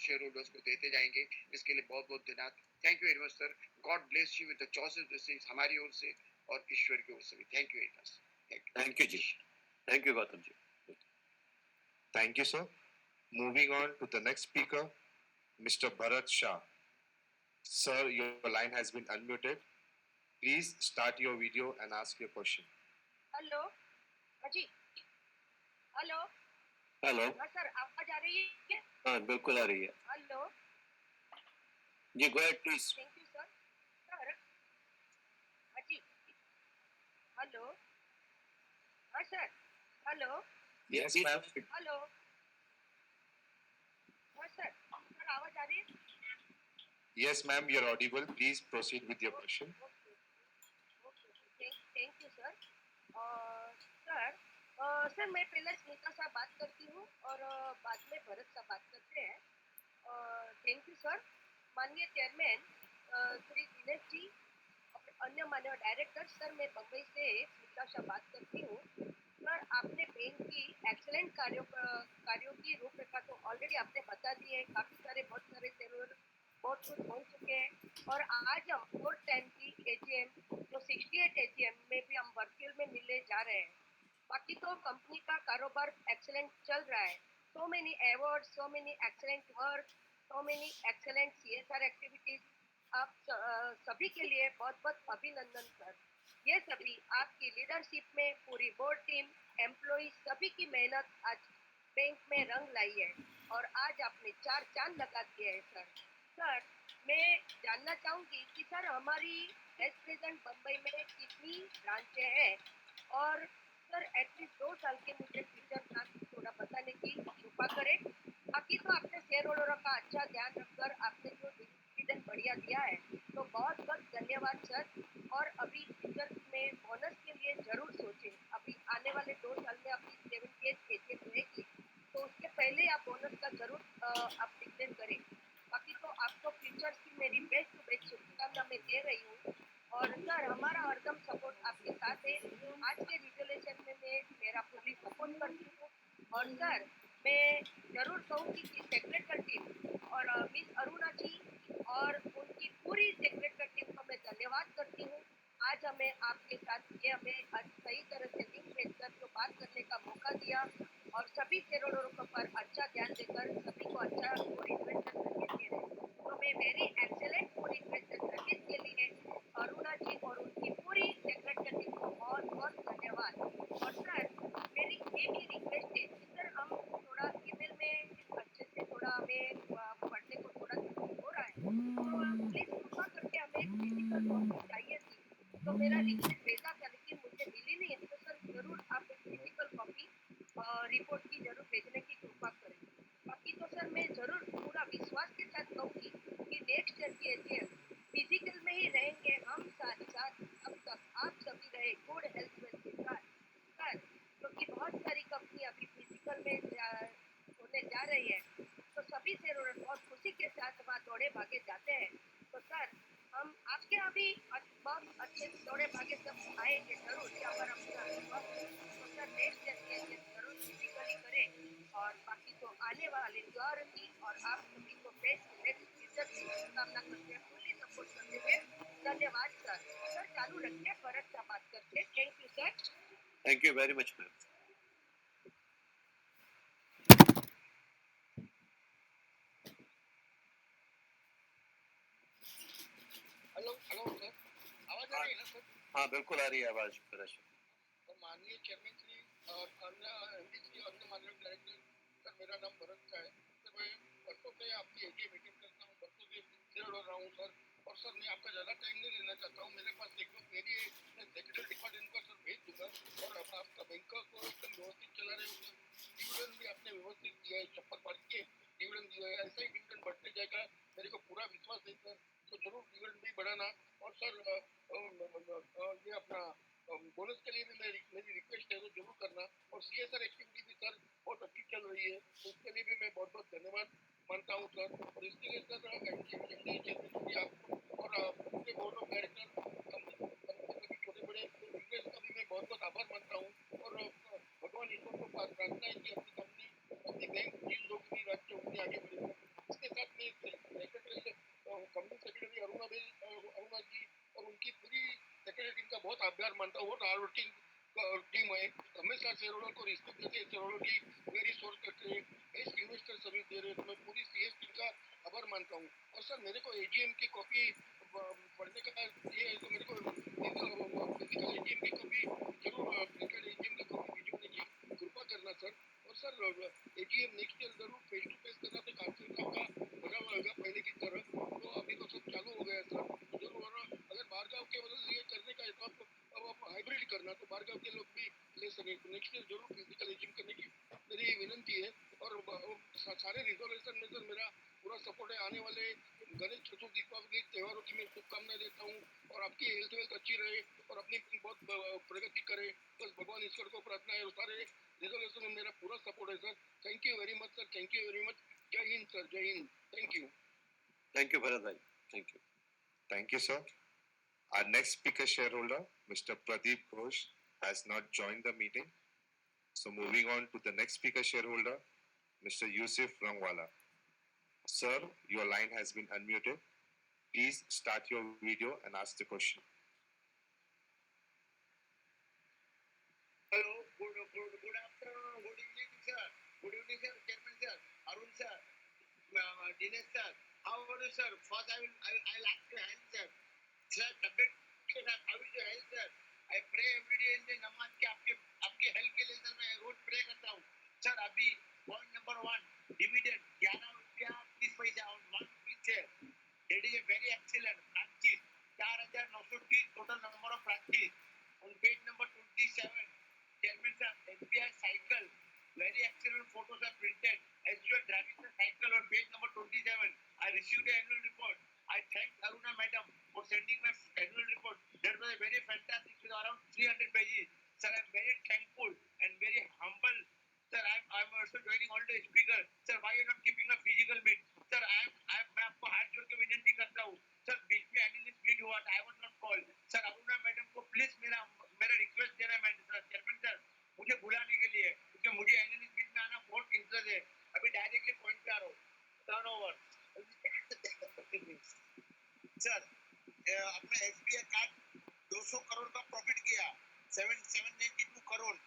शेयर होल्डर्स को देते जाएंगे। इसके लिए बहुत बहुत धन्यवाद। Thank you very much sir. God bless you with the choices blessings हमारी ओर से और ईश्वर की ओर से भी। Thank you very much. Thank you, ji. Thank you, Gautam ji. Thank you, sir. Moving on to the next speaker, Mr. Bharat Shah. Sir, your line has been unmuted. Please start your video and ask your question. Hello ji, hello, hello. हाँ sir, आवाज आ रही है? हाँ, बिल्कुल आ रही है. Hello ji, go ahead please. Thank you sir. Sir, हाँ जी, हेलो, हाँ sir, hello, Yes, ma'am. Hello, हाँ सर, सर आवाज आ रही है? Yes, ma'am, you're audible. Please proceed with your question. Thank you sir. Sir, sir मैं पहले स्मिता साहब बात करती हूँ और बाद में भरत साहब बात करते हैं। Thank you sir. माननीय चेयरमैन श्री दिनेश जी, अन्य माननीय डायरेक्टर सर, मैं बम्बई से स्मिता साहब बात करती हूँ। सर, आपने बैंक की एक्सेलेंट कार्यों की रूपरेखा तो ऑलरेडी आपने बता दी है, बहुत सारे जरूर बहुत कुछ हो चुके हैं, और आज हम 4 टाइम की एजीएम जो 68 एजीएम में भी हम वर्चुअल में मिलने जा रहे हैं। बाकी तो कंपनी का कारोबार एक्सेलेंट चल रहा है। So many award, so many excellent work, so many excellent CSR activities. आप सभी के लिए बहुत बहुत अभिनंदन सर। ये सभी आपकी लीडरशिप में पूरी बोर्ड टीम, एम्प्लॉय सभी की मेहनत आज बैंक में रंग लाई है, और आज आपने 4 चांद लगा दिए हैं सर। सर, मैं जानना चाहूँगी कि सर हमारी एट प्रेजेंट बम्बई में कितनी ब्रांचें हैं, और सर एटलीस्ट 2 साल के मुझे फ्यूचर प्लान थोड़ा बताने की कृपा करें। बाकी तो आपने शेयर होल्डरों का अच्छा ध्यान रखकर आपने जो डिविडेंड बढ़िया दिया है, तो बहुत बहुत धन्यवाद सर। और अभी फ्यूचर में आप डिक्लेयर करें। बाकी तो आपको फ्यूचर्स की मेरी बेस्ट टू बेस्ट शुभकामना मैं दे रही हूँ और सर हमारा हरदम सपोर्ट आपके साथ है। आज के रिजोल्यूशन में मैं मेरा पूरी सपोर्ट करती हूँ और सर मैं जरूर कहूँगी कि सेक्रेटरी टीम और मिस अरुणा जी और उनकी पूरी सेक्रेटरी टीम को मैं धन्यवाद करती हूँ। आज हमें आपके साथ ये हमें आज सही तरह से लिंक भेजकर जो बात करने का मौका दिया और सभी शेयरहोल्डरों पर अच्छा ध्यान देकर सभी को अच्छा और इन्वेस्टर सर्विस दे रहे हैं। तो मैं वेरी एक्सेलेंट और इन्वेस्टर सर्विस के लिए अरुणा जी और उनकी पूरी सेक्रेटरी टीम को बहुत बहुत धन्यवाद। और सर मेरी एक ही रिक्वेस्ट है कि सर हम थोड़ा ईमेल में अच्छे से थोड़ा हमें पढ़ने को थोड़ा हो रहा है, तो प्लीज कृपा करके हमें एक फिजिकल कॉपी चाहिए थी। तो मेरा रिक्वेस्ट भेजा था लेकिन मुझे मिली नहीं है, तो सर जरूर आप एक फिजिकल कॉपी रिपोर्ट की जरूर भेजने की कृपा करें। बाकी तो सर मैं जरूर पूरा विश्वास के साथ कहूँगी कि नेक्स्ट ईयर की एजीएम फिजिकल में ही रहेंगे हम साथ साथ। अब तक आप सभी रहे गुड हेल्थ वेल्थ के साथ सर, क्योंकि बहुत सारी कंपनी अभी फिजिकल में होने जा रही है, तो सभी से बहुत खुशी के साथ वहाँ दौड़े भागे जाते हैं। तो सर हम आपके यहाँ भी बहुत अच्छे से दौड़े भागे सब आएंगे जरूर, यहाँ पर अपना विश्वास है। तो सर नेक्स्ट ईयर के लिए जरूर फिजिकली करें और बाकी तो आने वाले योर की और आप सभी को बेस्ट बेस्ट रिजल्ट की शुभकामना करते हैं, फुल्ली सपोर्ट करते हुए धन्यवाद सर। सर चालू रखिए भरत का बात करके। Thank you sir. Thank you very much, ma'am. Hello hello sir, आवाज आ रही है ना सर? हाँ बिल्कुल आ रही है आवाज प्रदर्शन। तो माननीय चेयरमैन श्री और अन्य एमडी श्री और अन्य माननीय डायरेक्टर सर, मेरा नाम भरत का है सर। मैं बरसों से आपकी एजीएम मीटिंग करता हूँ, बरसों से शेयर हो रहा हूँ सर। और सर मैं आपका ज़्यादा टाइम नहीं लेना चाहता हूँ, मेरे पास एक मेरी सेक्रेटरी डिपार्टमेंट का सर भेज दूंगा। और अब आपका बैंक को एकदम व्यवस्थित चला रहे हो सर, डिविडेंड भी आपने व्यवस्थित दिया है, चप्पल पार के डिविडेंड दिया है, ऐसा ही डिविडेंड बढ़ते जाएगा, मेरे को पूरा विश्वास है सर। तो जरूर डिविडेंड भी बढ़ाना। और सर ये अपना बोनस के लिए भी मेरी रिक्वेस्ट है वो जरूर करना। और सीएसआर एक्टिविटी भी सर बहुत अच्छी चल रही है, तो उसके लिए भी मैं बहुत बहुत धन्यवाद मानता हूँ सर। और इसके लिए सर आपको और पूरे बोर्ड ऑफ डायरेक्टर सभी छोटे बड़े इन्वेस्ट का भी मैं बहुत बहुत आभार मानता हूँ। और भगवान ईश्वर को प्रार्थना है कि अपनी कंपनी अपनी बैंक जिन लोग भी राज्य उतनी आगे बढ़े। इसके साथ में सेक्रेटरी कंपनी सेक्रेटरी अरुणा जी और उनकी पूरी सेक्रेटरी टीम का बहुत आभार मानता हूँ। बहुत हार्ड वर्किंग टीम है, हमेशा शेयरहोल्डर को रिस्पेक्ट देते हैं, शेयरहोल्डर की वेरी सोर्स करते हैं, बेस्ट इन्वेस्टर सर्विस दे रहे हैं, तो मैं पूरी सीएस टीम का आभार मानता हूँ। और सर मेरे को एजीएम की कॉपी पढ़ने का ये है, तो मेरे को फिजिकल एजीएम की कॉपी जरूर फिजिकल एजीएम की कॉपी भिजवाने की कृपा करना सर। और सर एजीएम नेक्स्ट ईयर जरूर फेस टू फेस करना, तो कांफ्रेंस आपका बना होगा पहले की तरह। तो अभी तो सब चालू हो गया सर, तो जरूर। और अगर बाहर गाँव के वजह से ये करने का है तो आप हाइब्रिड करना, तो बाहर गाँव के लोग भी ले सके। तो नेक्स्ट ईयर जरूर फिजिकल एजीएम करने की मेरी विनंती है। और सारे रिजोल्यूशन में सर मेरा पूरा सपोर्ट है। आने वाले गणेश चतुर्थी दीपावली त्योहारों की मैं शुभकामनाएं देता हूँ, और आपकी हेल्थ वेल्थ अच्छी रहे और अपनी बहुत प्रगति करे, बस भगवान ईश्वर को प्रार्थना है। और सारे रिजोल्यूशन में मेरा पूरा सपोर्ट है sir. Thank you very much sir, thank you very much. जय हिंद सर, जय Hind. Thank you Bharat bhai. Thank you. Thank you, sir. Our next speaker shareholder, Mr. Pradeep Ghosh, has not joined the meeting. So moving on to the next speaker shareholder, Mr. Yusuf Rangwala. Sir, your line has been unmuted. Please start your video and ask the question. Hello, good afternoon, good evening sir. Good evening sir, Chairman sir, Arun sir, Dinesh sir. How are you sir? First I like to help sir. Sir, how is your health sir? I pray every day in the नमाज के आपके health के लिए sir मैं रोज pray करता हूँ sir. अभी point number 1 dividend 11 रुपया 30 पैसा और 1 रुपया share, that is a very excellent practice. 4930 total number of practice. On page number 27, Chairman sir, SBI cycle, very excellent photos are printed. As you are driving the cycle on page number 27, I received the annual report. I thank Aruna madam for sending my annual report. That was a very fantastic, with around 300 pages. Sir, I am very told the speaker, sir, why you not keeping a physical meet? Sir, मैं आपको हाथ जोड़ के विनती करता हूँ. Sir, बीच में analyst meet हुआ था. I was not called. Sir, Aruna madam को प्लीज मेरा रिक्वेस्ट देना है चेयरमैन सर, मुझे बुलाने के लिए, क्योंकि मुझे एनालिस्ट मीट में आना बहुत इंटरेस्ट है. अभी डायरेक्टली पॉइंट पे आ रहा हूँ. टर्नओवर. सर, अपने एसबीआई कार्ड 200 करोड़ का प्रॉफिट किया. 792 crore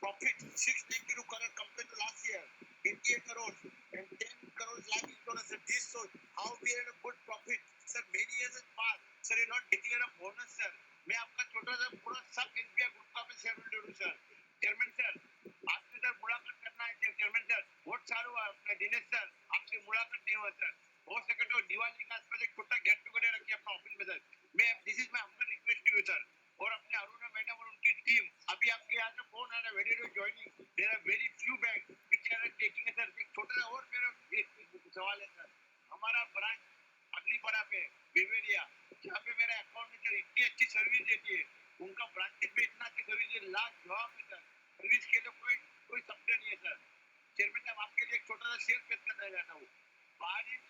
profit, 692 crore compared to last year, 88 crores and 10 crores life insurance. This shows how we had a good profit. Sir, many years has passed. Sir, you not declare a bonus, sir. मैं आपका छोटा सा पूरा सब NPR group का मैं share holder हूँ sir. Chairman sir, आपसे सर मुलाकात करना है चेयरमैन सर. बहुत साल हुआ अपने दिनेश सर, आपसे मुलाकात नहीं हुआ सर. हो सके तो दिवाली का आसपास एक छोटा गेट टुगेदर रखिए अपना ऑफिस में सर. मैं this is my humble request to you sir. और अपने अरुणा मैडम और उनकी टीम, अभी आपके यहाँ से फोन आ रहा है, very joining. There are very few bank which are taking sir. एक छोटा सा और मेरा सवाल है सर. हमारा ब्रांच अगली पड़ा पे बिवेरिया, जहाँ पे मेरा अकाउंट में सर इतनी अच्छी सर्विस देती है, उनका ब्रांच पे इतना अच्छी सर्विस है, लाख जवाब है सर. सर्विस के लिए कोई शब्द नहीं है सर. चेयरमैन साहब, आपके लिए एक छोटा सा शेयर पेश करना चाहता हूँ. बारिश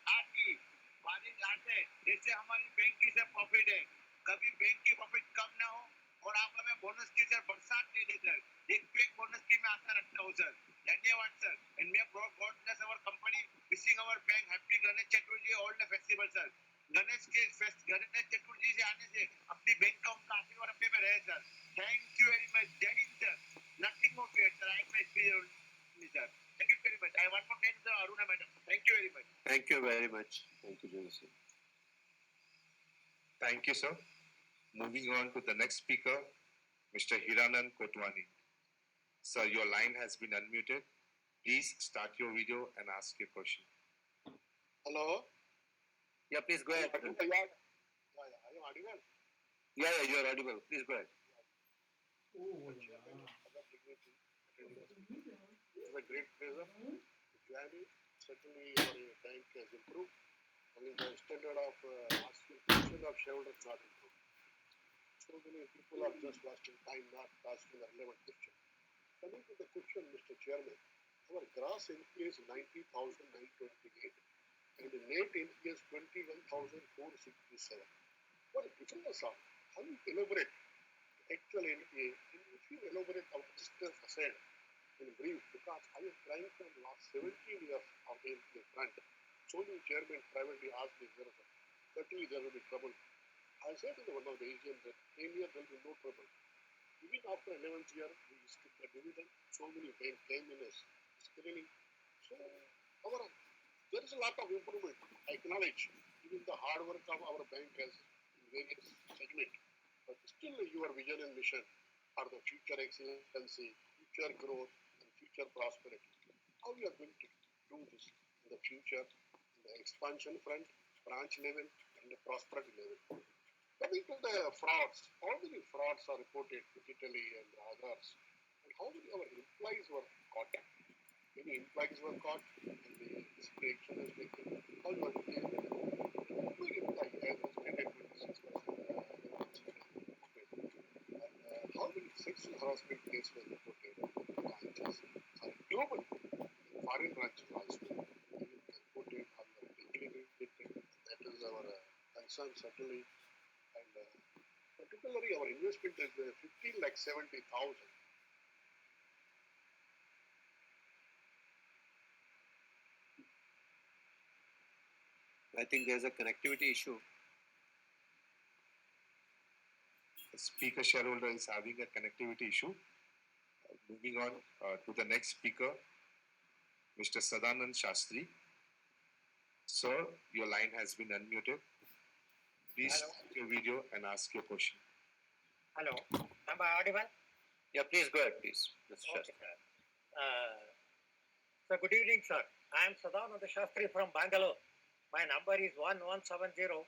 आते जैसे हमारी बैंक की सर प्रॉफिट है, कभी बैंक की प्रॉफिट कम ना हो और आप हमें बोनस की सर बरसात दे दे सर. एक बोनस की मैं आशा रखता हूँ सर. धन्यवाद sir. And may god bless our company, wishing our bank happy Ganesh Chaturthi all the festival sir. Ganesh Chaturthi से आने से अपनी बैंक का उनका आशीर्वाद अपने में रहे sir. Thank you very much. जय हिंद sir. Nothing more to add sir. I am experience sir. Thank you very much. I want to thank the Aruna madam. Thank you very much. Thank you very much. Thank you, Jonas. Thank you, sir. Moving on to the next speaker, Mr. Hiranand Kotwani. Sir, your line has been unmuted. Please start your video and ask your question. Hello. Yeah, please go ahead. Are you audible? Yeah, you are audible. Please go ahead. It's a great pleasure to join you. Certainly, your bank has improved. Only the standard of asking question of shareholders not improved. So many people are just wasting time not asking the relevant question. Coming to the question, Mr. Chairman, our gross NPA is 90,928 and the net NPA is 21,467. What difference are? How you elaborate actual NPA? And if you elaborate our distance aside in brief, because I am trying from last 17 years of the NPA front. So many chairmen privately asked me, certainly there will be trouble. I said in one of the AGM that 10 years there will be no trouble. Even after 11th year, we skip the dividend. So many banks came in as screening. So there is a lot of improvement. I acknowledge even the hard work of our bank has in various segments. But still your vision and mission are the future excellency, future growth, and future prosperity. How you are going to do this in the future, in the expansion front, branch level, and the prosperity level? Coming to the frauds, how many frauds are reported digitally and others? And how many of our employees were caught? Many employees were caught and the action has been taken. How you are dealing with it? Employee has stated 26%. How many sexual harassment cases were reported in branches? Global, foreign branches also reported on the integrated. That is our concern certainly. And particularly our investment is 15,70,000. I think there's a connectivity issue. The speaker shareholder is having a connectivity issue. Moving on to the next speaker, Mr. Sadanand Shastri. Sir, your line has been unmuted. Please start your video and ask your question. Hello, am I audible? Yeah, please go ahead, please. Mr. Okay, Shastri. sir. So good evening, sir. I am Sadananda Shastri from Bangalore. My number is 1170-2201.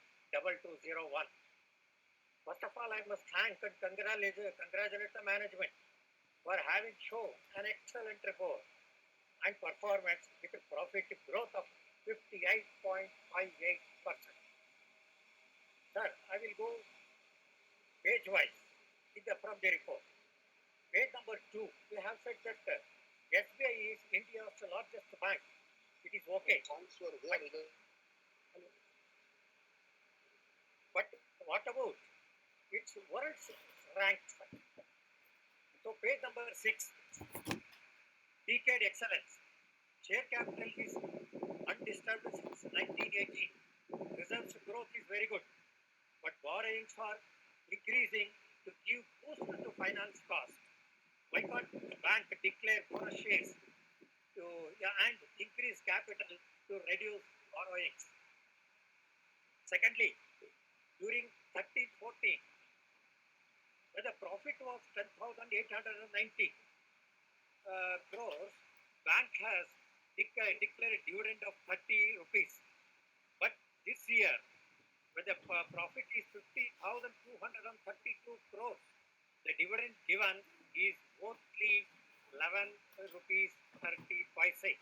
First of all, I must thank and congratulate the management for having shown an excellent report and performance with a profit growth of 58.58%. Sir, I will go page-wise from the report. Page number 2, we have said that SBI is India's largest Okay. transfer But, but what about its world's ranked? So page number 6, decade excellence. Share capital is undisturbed since 1980. Reserves growth is very good, but borrowings are increasing to give boost to finance cost. Why can't the bank declare bonus shares and increase capital to reduce borrowings? Secondly, during 13-14, when the profit was 10,890 crores, bank has declared dividend of 30 rupees. But this year, when the profit is 50,232 crores, the dividend given is only 11 rupees 30 paise.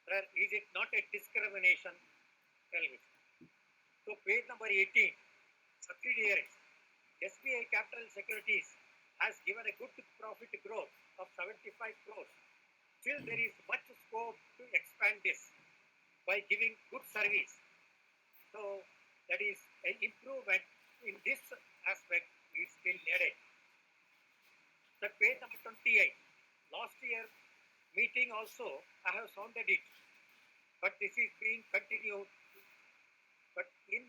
Sir, is it not a discrimination? Tell me. So page number 18, subsidiaries. SBI Capital Securities has given a good profit growth of 75 crores. Still, there is much scope to expand this by giving good service. So, that is an improvement in this aspect is still needed. The page number 28. Last year meeting also, I have sounded it, but this is being continued. But in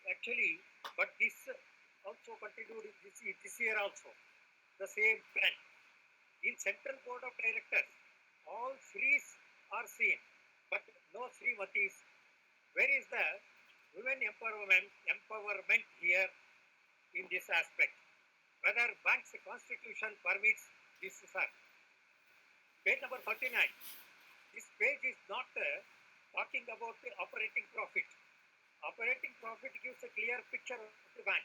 actually, but this also continued this year also, the same trend. In Central Board of Directors, all Sris are seen, but no Srimatis. Where is the women empowerment here in this aspect? Whether bank's constitution permits this, sir. Page number 39. This page is not talking about the operating profit. Operating profit gives a clear picture of the bank,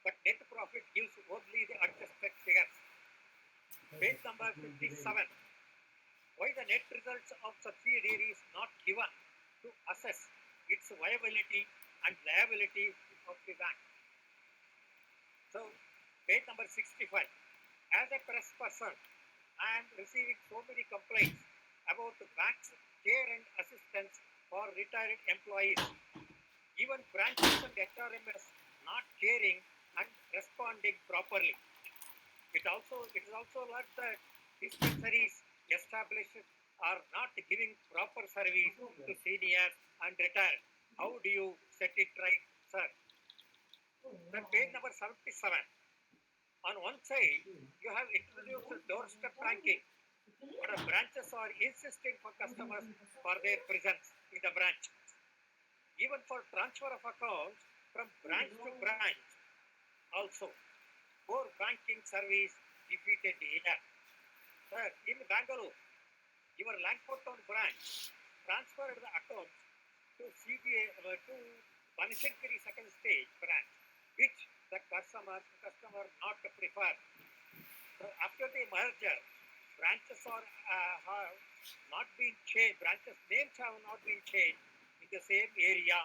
but net profit gives only the adjusted figures. Page number 57. Why the net results of subsidiary is not given to assess its viability and liability of the bank. So, page number 65. As a press person, I am receiving so many complaints about the bank's care and assistance for retired employees. Even branches and HRMS not caring and responding properly. It is also like that dispensaries established are not giving proper service to seniors and retired. How do you set it right, sir? Then page number 77. On one side, you have introduced doorstep banking, but the branches are insisting for customers for their presence in the branch. Even for transfer of accounts from branch to branch, also, core banking service defeated here. Sir, in Bangalore, your Langford Town branch transferred the accounts to CBA to Banashankari second stage branch, which the customer not prefer. So after the merger, branches have not been changed. Branches names have not been changed in the same area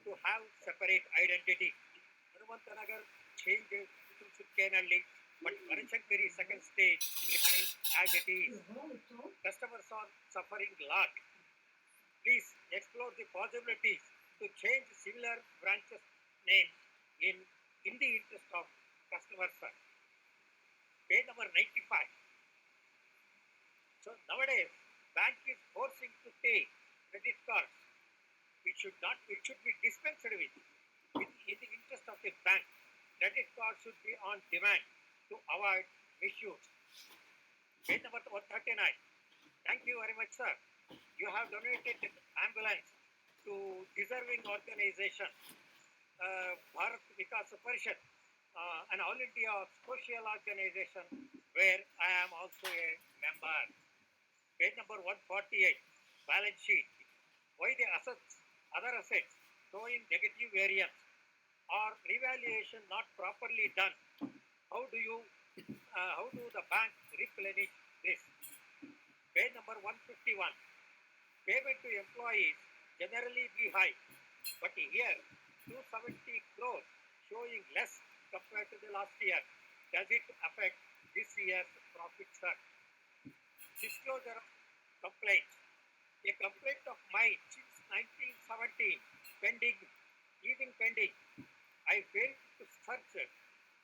to have separate identity. Hanumantanagar changed to Sukkenalli, but Banashankari second stage remains as it is. Customers are suffering a lot. Please explore the possibilities to change similar branches names in the interest of customers. Page number 95. So nowadays, bank is forcing to take credit cards. It should be dispensed with. In the interest of the bank, credit cards should be on demand to avoid misuse. Page number 139. Thank you very much, sir. You have donated ambulance to deserving organization, Bharat Vikas Parishad, an all India social organization where I am also a member. Page number 148, balance sheet. Why the other assets showing negative variance or revaluation not properly done? How do the bank replenish this? Page number 151. Payment to employees generally be high, but here 270 crores showing less compared to the last year. Does it affect this year's profit, sir? Disclosure of complaints. A complaint of mine since 1917 pending, even pending. I failed to search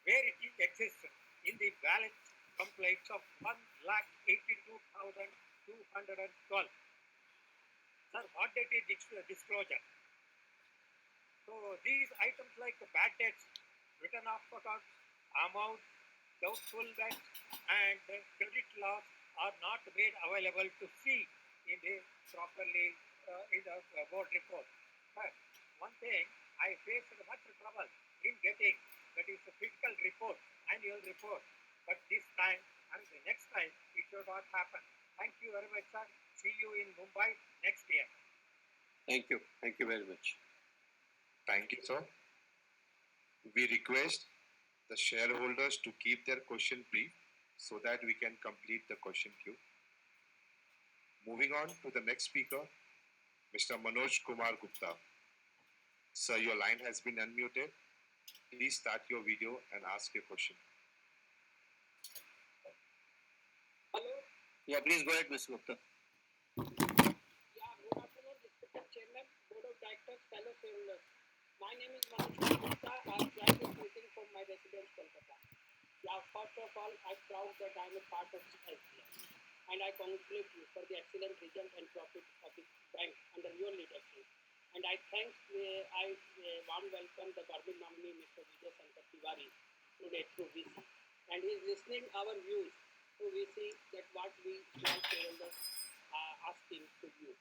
where it exists in the balance complaints of 1,82,212. Sir, what date is disclosure? So these items like bad debts, written off accounts, amount, doubtful debts, and credit loss are not made available to see in the properly in the board report. But one thing I faced much trouble in getting, that is the fiscal report, annual report. But this time and the next time it should not happen. Thank you very much, sir. See you in Mumbai next year. Thank you. Thank you very much. Thank you, sir. We request the shareholders to keep their question brief so that we can complete the question queue. Moving on to the next speaker, Mr. Manoj Kumar Gupta. Sir, your line has been unmuted. Please start your video and ask your question. Hello. Yeah, please go ahead, Mr. Gupta. Yeah, good afternoon, respected Chairman, Board of Directors, fellow shareholders. My name is Manoj Kumar Gupta. I have joined this meeting from my residence, Kolkata. Yeah, first of all, I'm proud that I'm a part of SBI, and I congratulate you for the excellent result and profit of the bank under your leadership. And I warm welcome the government nominee, Mr. Vijay Shankar Tiwari, today through VC. And he's listening our views through VC, that what we small shareholders are asking to you.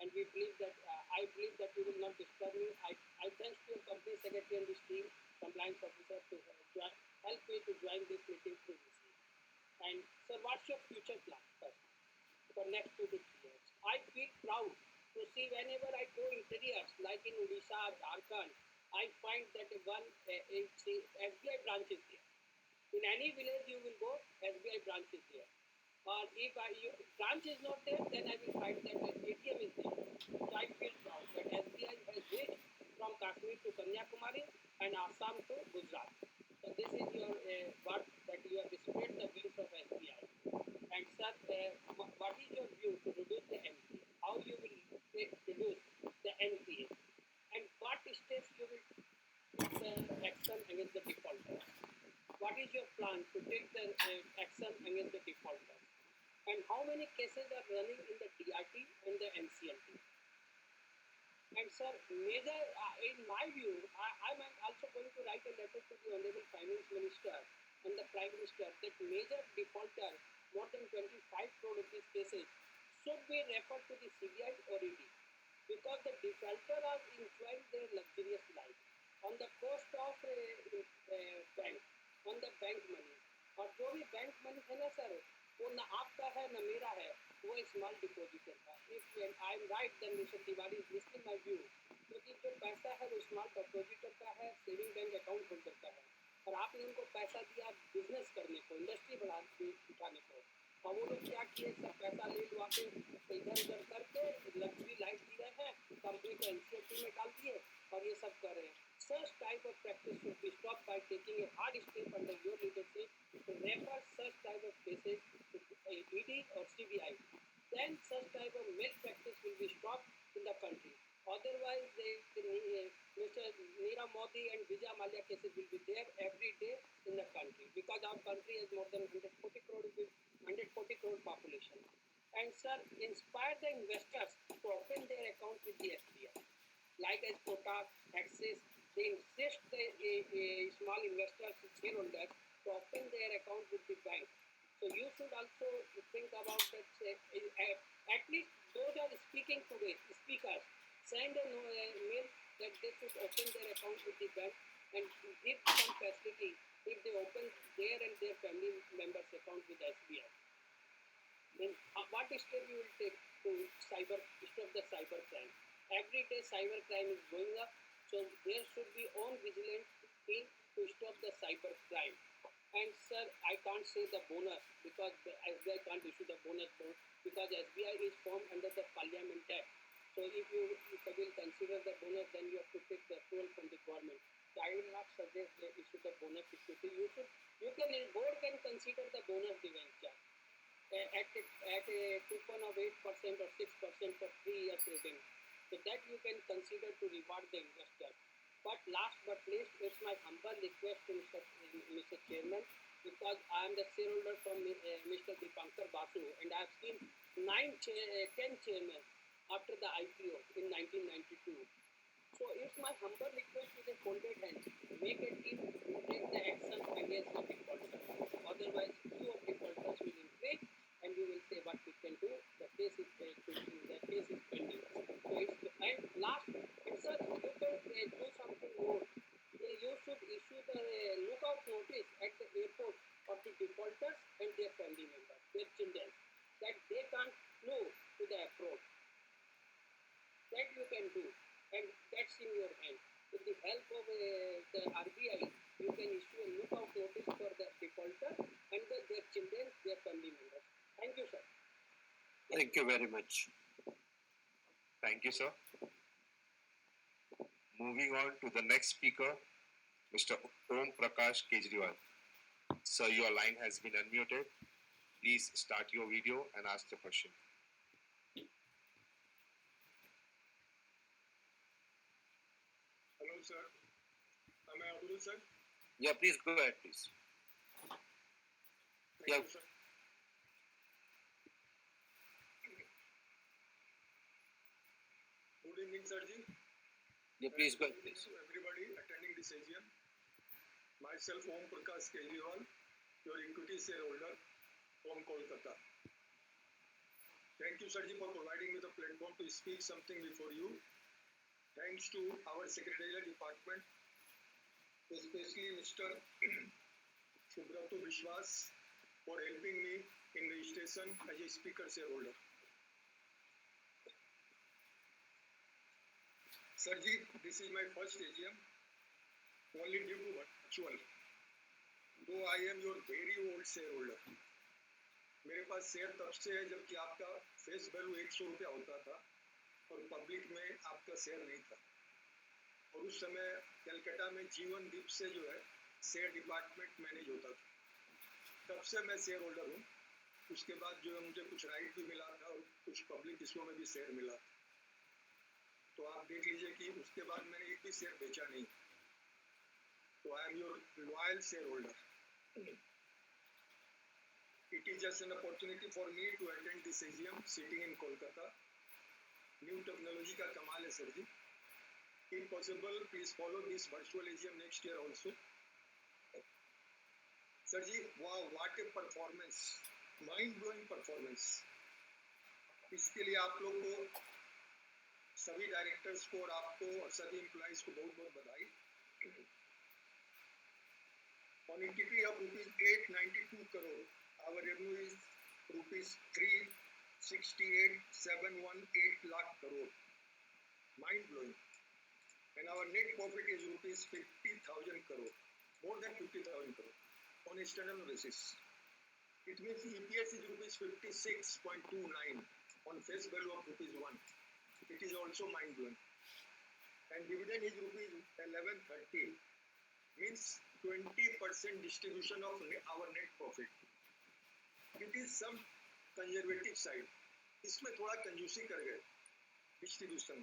And we believe that, I believe that you will not disturb me. I thank your company secretary and this team, compliance officer, to help me to join this meeting through VC. And sir, what's your future plan first, for next 2 to 3 years? I feel proud to see whenever I go interiors, like in Odisha, Jharkhand, I find that SBI branch is there. In any village you will go, SBI branch is there. Or if branch is not there, then I will find that ATM is there. So I feel proud that SBI has reached from Kashmir to Kanyakumari and Assam to Gujarat. So this is your what that you have spread the wings of SBI. And sir, what is your view to reduce the NPA? How you will reduce the NPA? And what steps you will take action against the defaulters? What is your plan to take the action against the defaulters? And how many cases are running in the DRT and the NCLT? And sir, major, in my view, I'm also going to write a letter to the Honorable Finance Minister and the Prime Minister that major defaulter, more than 25 crore rupees cases, should be referred to the CBI or ED, because the defaulter are enjoying their luxurious life on the cost of bank, on the bank money. और जो भी bank money है ना sir, वो ना आपका है ना मेरा है, वो स्मॉल डिपॉजिटर का. If I am right, then mister Tiwari is listing my view, क्योंकि जो पैसा है वो स्मॉल डिपॉजिटर का है, सेविंग बैंक अकाउंट होल्डर का है, और आपने उनको पैसा दिया बिजनेस करने को, इंडस्ट्री उठाने को, और वो लोग क्या किए, सब पैसा ले लुआ के इधर उधर करके लग्जरी लाइफ जी रहे हैं, कंपनी को एनसीएलटी में डाल दिए और ये सब कर रहे हैं. Such type of practice should be stopped by taking a hard step under your leadership to refer such type of cases to ED or CBI. Then such type of malpractice will be stopped in the country. Otherwise, Mr. Nirav Modi and Vijay Mallya cases will be there every day in the country, because our country has more than 140 crore population. And sir, inspire the investors to open their account with the SBI. Like as Kotak, Axis, they insist the small investors, shareholders, to open their account with the bank. So you should also think about that. At least those are speaking today, speakers, send a mail that they should open their account with the bank and give some facility if they open their and their family members' account with SBI. Then what step you will take to stop the cyber crime? Every day cyber crime is going up, so there should be own vigilant team to stop the cyber crime. And sir, I can't say the bonus, because the SBI can't issue the bonus because SBI is formed under the Parliament Act. So if you will consider the bonus, then you have to take the approval from the government. So I will not suggest they issue the bonus equity. Board can consider the bonus debenture. at a coupon of 8% or 6% for 3 years return. So that you can consider to reward the investor. But last but least, it's my humble request to Mr. Chairman, because I am the shareholder from Mr. Dipankar Basu, and I have seen 10 chairmen after the IPO in 1992. So it's my humble request with a folded hand, make a team to take the action against the defaulters. Otherwise, few of defaulters will increase, and we will say what we can do. The case is pending. So it's, and last, it's a, you can do something more. You should issue the lookout notice at the airport of the defaulters and their family members, their children, that they can't flew to the abroad. That you can do, and that's in your hand. With the help of the RBI, you can issue a lookout notice for the defaulter and their children, their family members. Thank you, sir. Thank you very much. Thank you, sir. Moving on to the next speaker, Mr. Om Prakash Kejriwal. Sir, your line has been unmuted. Please start your video and ask the question. Hello, sir. Am I audible, sir? Yeah, please go ahead, please. Thank you, sir. Good evening, sir. Yeah, please go ahead, please. To everybody attending this AGM. Myself, Om Prakash Kejriwal, your equity shareholder from Kolkata. Thank you, sir, for providing me the platform to speak something before you. Thanks to our Secretariat Department, especially Mr. Subrato Vishwas, for helping me in registration as a speaker shareholder. Sirji, this is my first AGM, only due to virtual. Though I am your very old shareholder. मेरे पास share तब से है जबकि आपका face value 100 रुपया होता था और पब्लिक में आपका शेयर नहीं था, और उस समय कलकत्ता में जीवन दीप से जो है शेयर डिपार्टमेंट मैनेज होता था, तब से मैं शेयर होल्डर हूँ। उसके बाद जो है मुझे कुछ राइट भी मिला था और कुछ पब्लिक इशू में भी शेयर मिला था, तो आप देख लीजिए कि उसके बाद मैंने एक भी शेयर बेचा नहीं। तो I am your loyal share holder. It is just an opportunity for me to attend this AGM sitting in Kolkata. New technology का कमाल है sir ji. If possible, please follow this virtual AGM next year also. Sir ji, wow, what a performance, mind blowing performance. इसके लिए आप लोग को, सभी directors को और आपको और सभी एम्प्लॉइज को बहुत बहुत बधाई। On entity of ₹892 crore, our revenue is ₹368,718 lakh crore. Mind blowing. And our net profit is ₹50,000 crore, more than 50,000 crore on a standalone basis. It means EPS is ₹56.29 on face value of ₹1. It is also mind blowing. And dividend is ₹11.30, means 20% distribution of our net profit. It is some conservative side. इसमें थोड़ा कंजूसी कर गए distribution.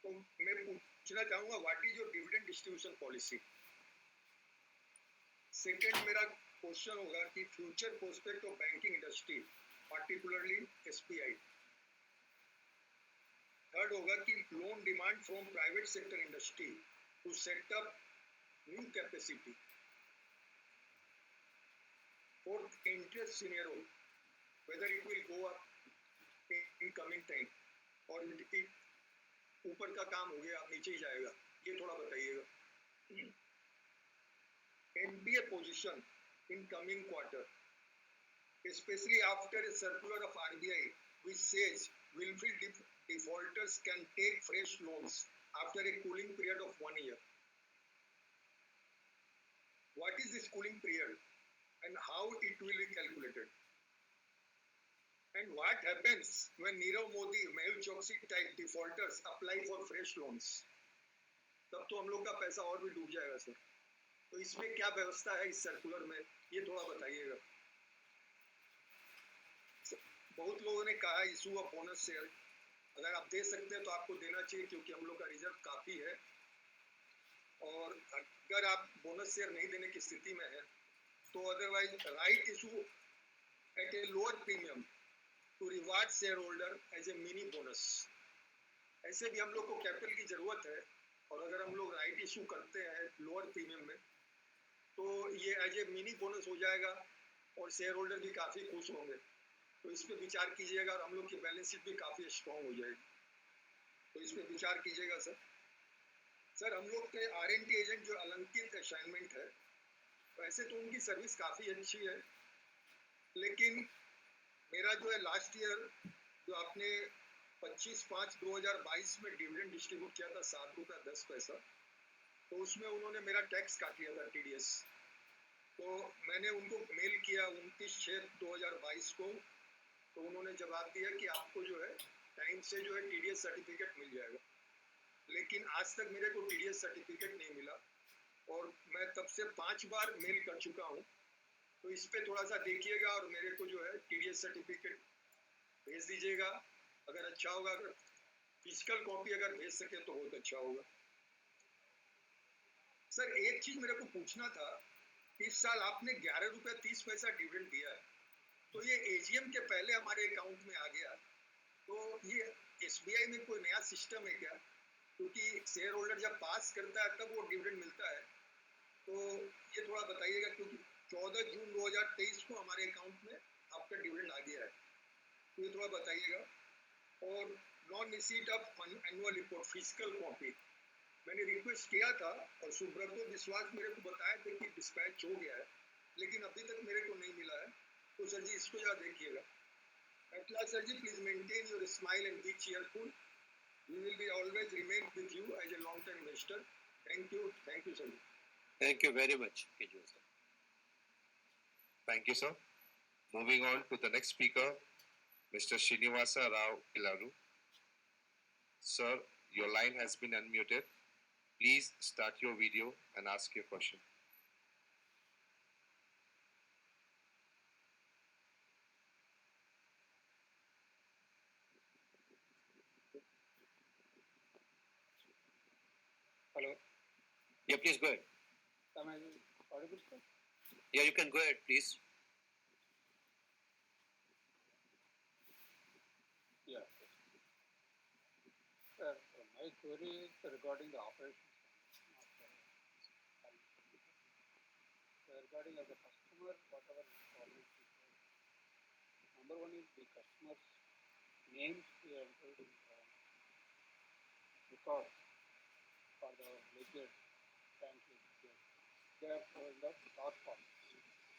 तो मैं पूछना चाहूँगा, what is your dividend distribution policy? Second मेरा क्वेश्चन होगा कि future prospect of banking industry, particularly SBI। Third होगा कि loan demand from private sector industry to set up new capacity. Fourth, interest scenario, whether it will go up in coming time or ऊपर का काम हो गया, नीचे ही जाएगा, ये थोड़ा बताइएगा। NPA position in coming quarter, especially after a circular of RBI which says willful defaulters can take fresh loans after a cooling period of 1 year. What is this cooling period and how it will be calculated? And what happens when Nirav Modi, Mehul Choksi type defaulters apply for fresh loans? तब तो हम लोग का पैसा और भी डूब जाएगा सर। तो इसमें क्या व्यवस्था है इस सर्कुलर में, ये थोड़ा बताइएगा। बहुत लोगों ने कहा इशू ऑफ बोनस शेयर, अगर आप दे सकते हैं तो आपको देना चाहिए क्योंकि हम लोग का रिजर्व काफ़ी है, और अगर आप बोनस शेयर नहीं देने की स्थिति में है तो otherwise right issue at a lower premium to reward shareholder as a mini bonus. ऐसे भी हम लोग को कैपिटल की ज़रूरत है, और अगर हम लोग राइट इशू करते हैं लोअर प्रीमियम में तो ये एज ए मिनी बोनस हो जाएगा और शेयर होल्डर भी काफ़ी खुश होंगे। तो इस पर विचार कीजिएगा, और हम लोग की बैलेंस शीट भी काफ़ी स्ट्रॉन्ग हो जाएगी, तो इस पर विचार कीजिएगा सर। सर हम लोग के R&D एजेंट जो अलंकित असाइनमेंट है, वैसे तो उनकी सर्विस काफ़ी अच्छी है, लेकिन मेरा जो है लास्ट ईयर जो आपने 25/5/2022 में डिविडेंड डिस्ट्रीब्यूट किया था ₹7.10, तो उसमें उन्होंने मेरा टैक्स काट लिया था TDS। तो मैंने उनको मेल किया 29/6/2022 को, तो उन्होंने जवाब दिया कि आपको जो है टाइम से जो है TDS सर्टिफिकेट मिल जाएगा, लेकिन आज तक मेरे को TDS सर्टिफिकेट नहीं मिला, और मैं तब से 5 बार मेल कर चुका हूँ। तो इस पे थोड़ा सा देखिएगा और मेरे को जो है TDS सर्टिफिकेट भेज दीजिएगा, अगर अच्छा होगा। अगर फिजिकल कॉपी अगर भेज सके तो बहुत अच्छा होगा। सर एक चीज मेरे को पूछना था, इस साल आपने ₹11.30 डिविडेंड दिया है, तो ये AGM के पहले हमारे अकाउंट में आ गया, तो ये SBI में कोई नया सिस्टम है क्या? क्योंकि शेयर होल्डर जब पास करता है तब वो डिविडेंड मिलता है, तो ये थोड़ा बताइएगा, क्योंकि 14 जून 2023 को हमारे अकाउंट में आपका डिविडेंड आ गया है, तो ये थोड़ा बताइएगा। और non receipt of annual report physical copy मैंने रिक्वेस्ट किया था, और सुब्रतो विश्वास मेरे को बताया थे कि डिस्पैच हो गया है, लेकिन अभी तक मेरे को नहीं मिला है, तो सर जी इसको जरा देखिएगा। At last, sir ji, please maintain your smile and be cheerful. We will be always remain with you as a long-term investor. Thank you, sir. Thank you very much, Kejul sir. Thank you, sir. Moving on to the next speaker, Mr. Srinivasa Rao Ilaru. Sir, your line has been unmuted. Please start your video and ask your question. Hello. Yeah, please go ahead. Am I audible, sir? Yeah, you can go ahead, please. Yeah. Sir, my query is regarding the operations. Regarding as a customer, whatever problems we face. Number one is the customer's names we entered in record for the ledger, bank ledger. They are in the short form.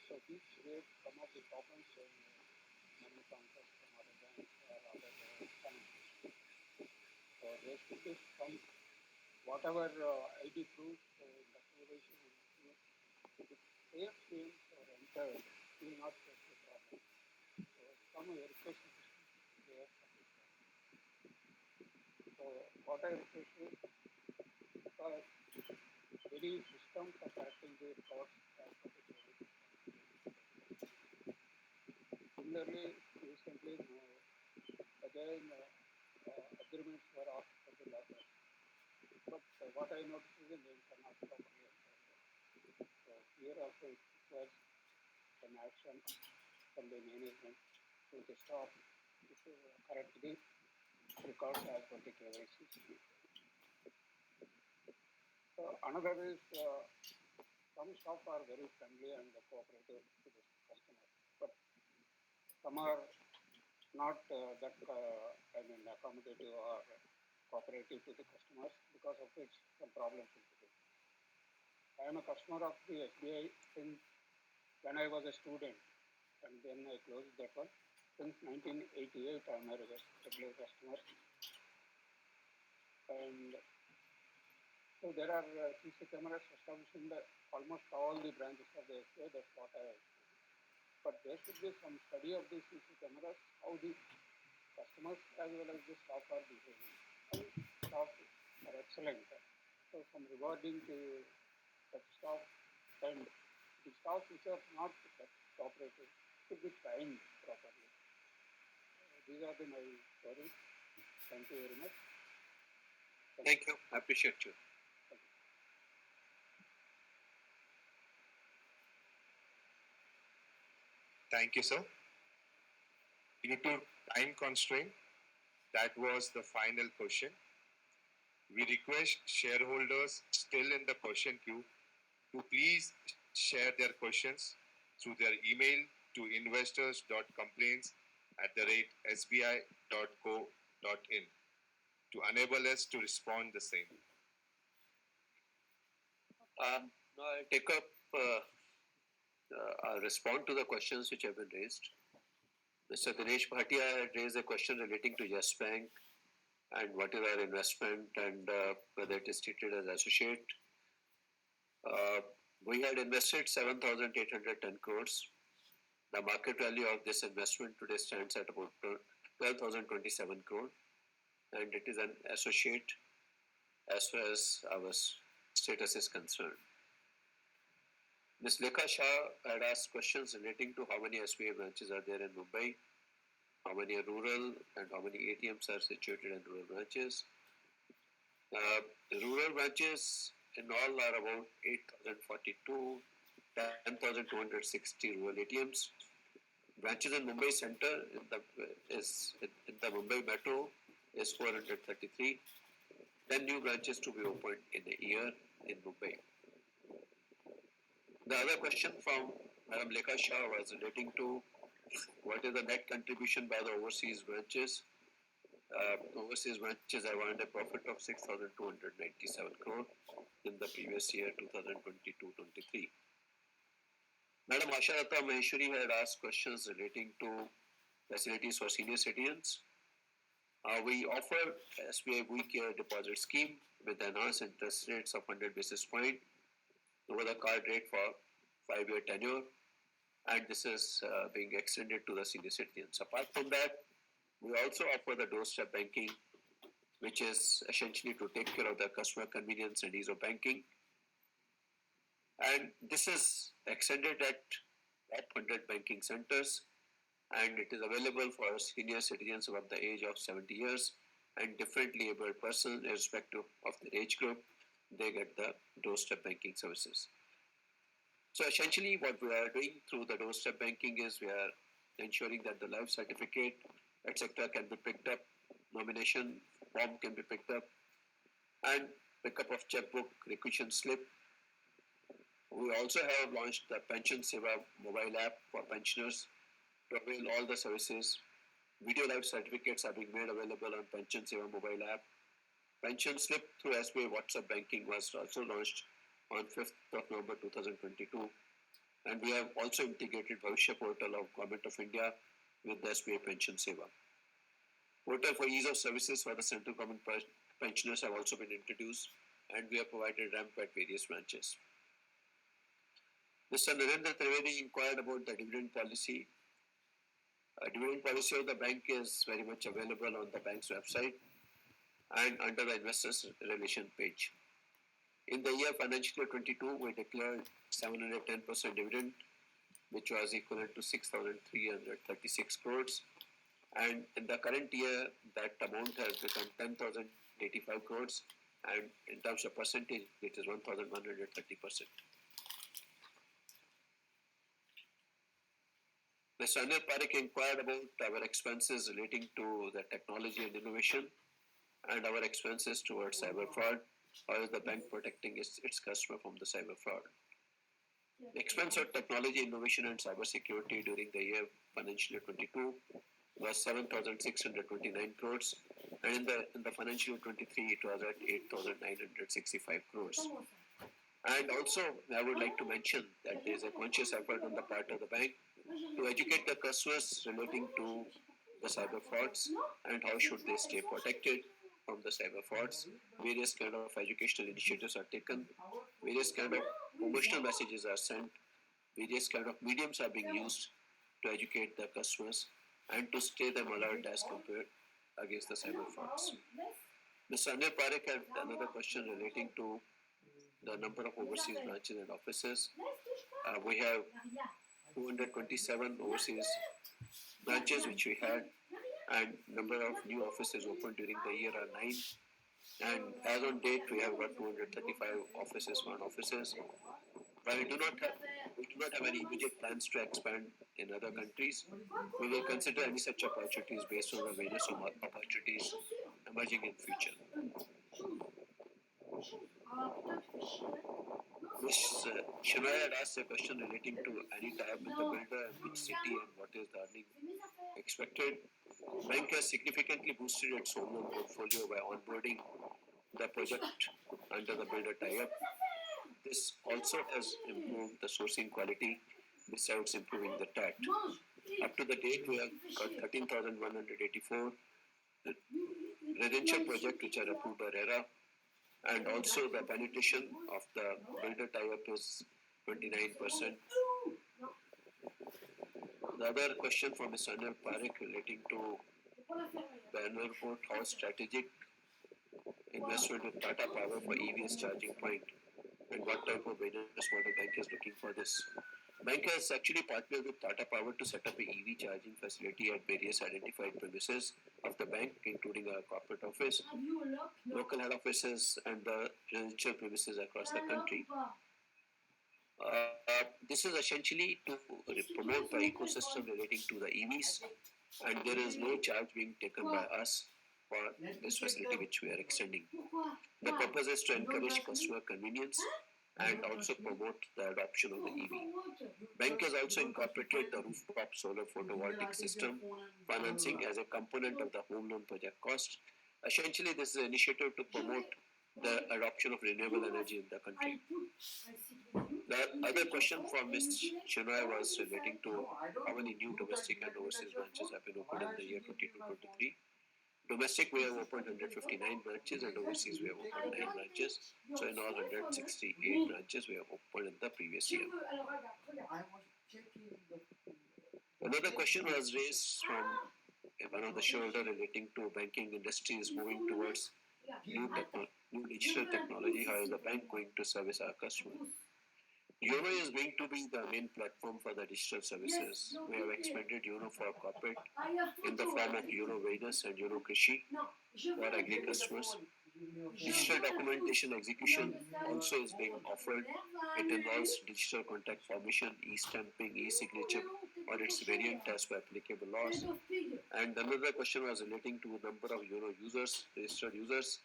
So this creates some of the problems when money transfers from other banks or other financial institutions. So there should be some whatever ID proof the correlation if same fields are entered, we will not face the problem. So some verification systems there for this problem. So what I request is very systems are correcting the records as per the KYC. Similarly, recently again agreements were asked for the latter. But what I noticed is the names are not properly entered. So here also it requires an action from the management to the staff to correct the records as per the KYC. So another is some staff are very friendly and cooperative to the customers, but some are not that accommodative or cooperative to the customers, because of which some problems will be there. I am a customer of the SBI since when I was a student, and then I closed that one. Since 1988, I am a regular customer. And so there are CC cameras established in almost all the branches of the SBI. That's what I have. But there should be some study of the CC cameras, how the customers as well as the staff are behaving. And staff are excellent. So some rewarding to such staff, and the staff which are not that cooperative should be trained properly. these are my worries. Thank you very much. Thank you. I appreciate you. Thank you, sir. Due to time constraint, that was the final question. We request shareholders still in the question queue to please share their questions through their email to investors.complaints@sbi.co.in to enable us to respond the same. Now I'll take up, I'll respond to the questions which have been raised. Mr. Dinesh Bhatia had raised a question relating to Yes Bank and what is our investment and whether it is treated as associate. We had invested 7,810 crores. The market value of this investment today stands at about 12,027 crore, and it is an associate as far as our status is concerned. Ms. Lekha Shah had asked questions relating to how many SBI branches are there in Mumbai, how many are rural, and how many ATMs are situated in rural branches. The rural branches in all are about 8,042, 10,260 rural ATMs. Branches in Mumbai Center in the Mumbai Metro is 433. 10 new branches to be opened in a year in Mumbai. The other question from Madam Lekha Shah was relating to what is the net contribution by the overseas branches. Overseas branches have earned a profit of 6,297 crore in the previous year, 2022-23. Madam Asha Lata Maheshwari had asked questions relating to facilities for senior citizens. We offer SBI We-Care deposit scheme with enhanced interest rates of 100 basis point over the card rate for 5-year tenure, and this is being extended to the senior citizens. Apart from that, we also offer the doorstep banking, which is essentially to take care of the customer convenience and ease of banking. And this is extended at 100 banking centers, and it is available for senior citizens above the age of 70 years and differently abled persons, irrespective of their age group. They get the doorstep banking services. So essentially what we are doing through the doorstep banking is we are ensuring that the life certificate, etc. can be picked up, nomination form can be picked up, and pickup of checkbook, requisition slip. We also have launched the Pension Seva mobile app for pensioners to avail all the services. Video life certificates are being made available on Pension Seva mobile app. Pension slip through SBI WhatsApp banking was also launched on 5th of November 2022. And we have also integrated Bhavishya portal of Government of India with the SBI Pension Seva. Portal for ease of services for the central government pensioners have also been introduced, and we have provided ramp at various branches. Mr. Narendra Trivedi inquired about the dividend policy. Dividend policy of the bank is very much available on the bank's website and under the investors relation page. In the year financial year 22, we declared 710% dividend, which was equivalent to 6,336 crores. And in the current year, that amount has become 10,085 crores, and in terms of percentage, it is 1,130%. Mr. Anil Parekh inquired about our expenses relating to the technology and innovation and our expenses towards cyber fraud. How is the bank protecting its customer from the cyber fraud? The expense of technology, innovation, and cyber security during the year financial year 22 was 7,629 crores, and in the financial year 23 it was at 8,965 crores. And also, I would like to mention that there is a conscious effort on the part of the bank to educate the customers relating to the cyber frauds and how should they stay protected from the cyber frauds. Various kind of educational initiatives are taken, various kind of promotional messages are sent, various kind of mediums are being used to educate the customers and to stay them alert as compared against the cyber frauds. Mr. Anil Parekh had another question relating to the number of overseas branches and offices. We have 227 overseas branches which we had, and number of new offices opened during the year are 9. And as on date, we have got 235 offices, front offices. While we do not have any immediate plans to expand in other countries, we will consider any such opportunities based on the various opportunities emerging in future. Ms. Shinoya had asked a question relating to any tie-up with the builder and which city and what is the earning expected. Bank has significantly boosted its home loan portfolio by onboarding the project under the builder tie-up. This also has improved the sourcing quality besides improving the TAT. Up to the date, we have got 13,184 residential projects which are approved by RERA, and also the penetration of the builder tie-up is 29%. The other question from Mr. Anil Parekh relating to the annual report, how strategic investment with Tata Power for EVs charging point and what type of business model bank is looking for this. Bank has actually partnered with Tata Power to set up a EV charging facility at various identified premises of the bank, including our corporate office, local head offices, and the residential premises across the country. This is essentially to promote the ecosystem relating to the EVs, and there is no charge being taken by us for this facility which we are extending. The purpose is to encourage customer convenience and also promote the adoption of the EV. Bank has also incorporated the rooftop solar photovoltaic system financing as a component of the home loan project cost. Essentially, this is an initiative to promote the adoption of renewable energy in the country. The other question from Ms. Shinoy was relating to how many new domestic and overseas branches have been opened in the year 22-23. Domestic, we have opened 159 branches, and overseas, we have opened 9 branches. So, in all, 168 branches we have opened in the previous year. Another question was raised from one of the shareholders relating to banking industry is moving towards new digital technology. How is the bank going to service our customers? YONO is going to be the main platform for the digital services. We have expanded YONO for corporate in the form of YONO Venus and YONO Krishi for agri customers. Digital documentation execution also is being offered. It involves digital contact formation, e-stamping, e-signature or its variant as per applicable laws. And another question was relating to the number of YONO users, registered users.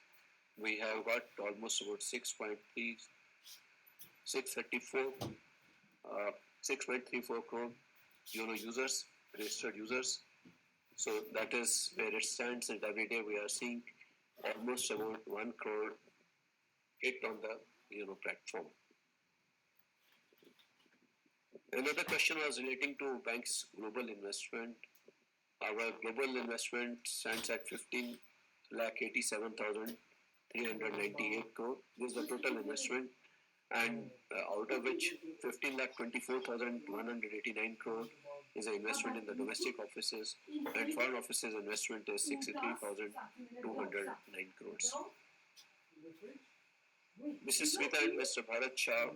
We have got almost about 6.34 crore YONO users, registered users. So that is where it stands, and every day we are seeing almost about 1 crore hit on the YONO platform. Another question was relating to bank's global investment. Our global investment stands at 15,87,398 crore. This is the total investment, and out of which 15,24,189 crore is an investment in the domestic offices, and foreign offices investment is 63,209 crores. Mrs. Smita and Mr. Bharat Shah,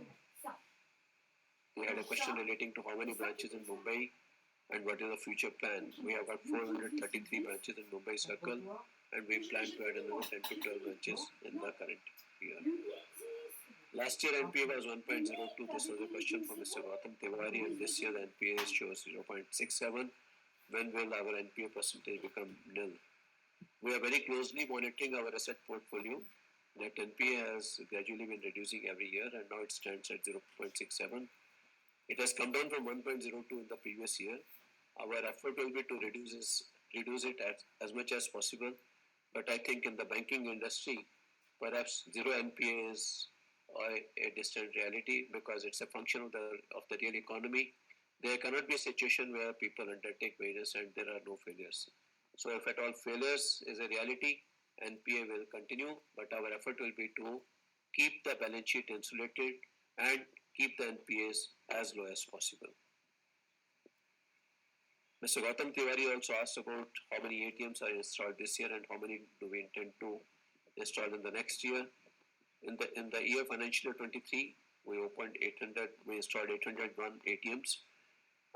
we had a question relating to how many branches in Mumbai and what is the future plan. We have got 433 branches in Mumbai Circle, and we plan to add another 10 to 12 branches in the current year. Last year NPA was 1.02. This was a question from Mr. Gautam Tiwari, and this year the NPA shows 0.67. When will our NPA percentage become nil? We are very closely monitoring our asset portfolio. Net NPA has gradually been reducing every year, and now it stands at 0.67. It has come down from 1.02 in the previous year. Our effort will be to reduce it as much as possible. But I think in the banking industry, perhaps zero NPA is a distant reality because it's a function of the real economy. There cannot be a situation where people undertake various and there are no failures. So if at all failures is a reality, NPA will continue, but our effort will be to keep the balance sheet insulated and keep the NPAs as low as possible. Mr. Gautam Tiwari also asked about how many ATMs are installed this year and how many do we intend to install in the next year. In the year financial year 23, we installed 801 ATMs,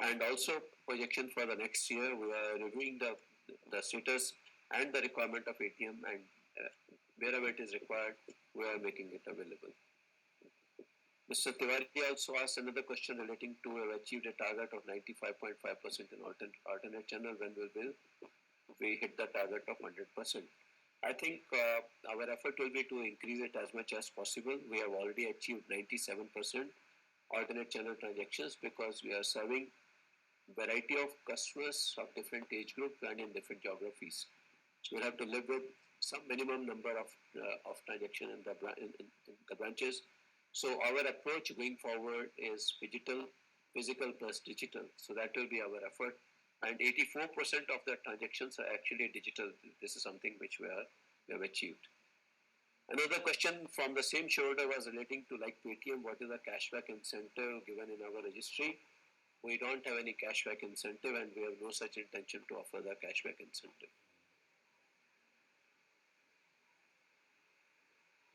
and also projection for the next year. We are reviewing the the status and the requirement of ATM, and wherever it is required, we are making it available. Mr. Tiwari also asked another question relating to have achieved a target of 95.5% in alternate channel. When will we hit the target of 100%? I think our effort will be to increase it as much as possible. We have already achieved 97% alternate channel transactions because we are serving variety of customers of different age group and in different geographies. So we'll have to live with some minimum number of transaction in the branches. So our approach going forward is physical plus digital. So that will be our effort. And 84% of the transactions are actually digital. This is something which we have achieved. Another question from the same shareholder was relating to like Paytm, what is the cashback incentive given in our registry? We don't have any cashback incentive and we have no such intention to offer the cashback incentive.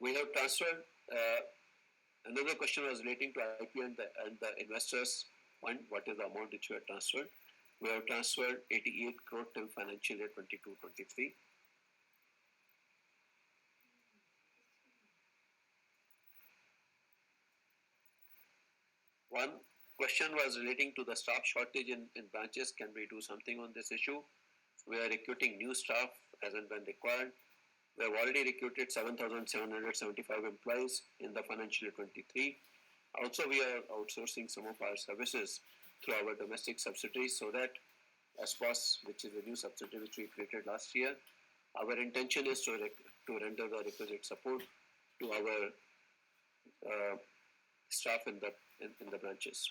We have transferred, another question was relating to IP and the investors fund, what is the amount which we have transferred? We have transferred 88 crore till financial year 22-23. One question was relating to the staff shortage in branches. Can we do something on this issue? We are recruiting new staff as and when required. We have already recruited 7,775 employees in the financial year 23. Also, we are outsourcing some of our services through our domestic subsidiaries so that SPOS, which is a new subsidiary which we created last year, our intention is to render the requisite support to our staff in the branches.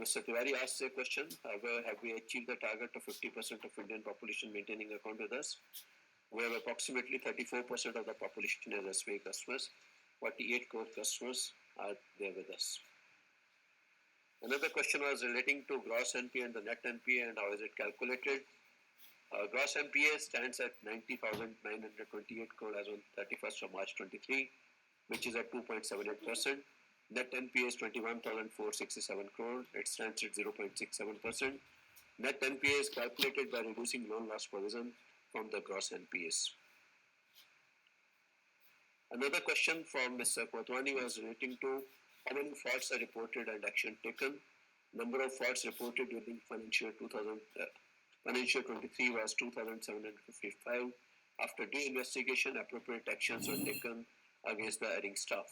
Mr. Tiwari asked a question, have we achieved the target of 50% of Indian population maintaining account with us? We have approximately 34% of the population as SBI customers. 48 crore customers are there with us. Another question was relating to gross NPA and the net NPA and how is it calculated. Gross NPA stands at 90,928 crore as on 31st of March 23, which is at 2.78%. Net NPA is 21,467 crore. It stands at 0.67%. Net NPA is calculated by reducing loan loss provision from the gross NPAs. Another question from Mr. Kotwani was relating to how many frauds are reported and action taken. Number of frauds reported during financial 23 was 2,755. After due investigation, appropriate actions were taken against the erring staff.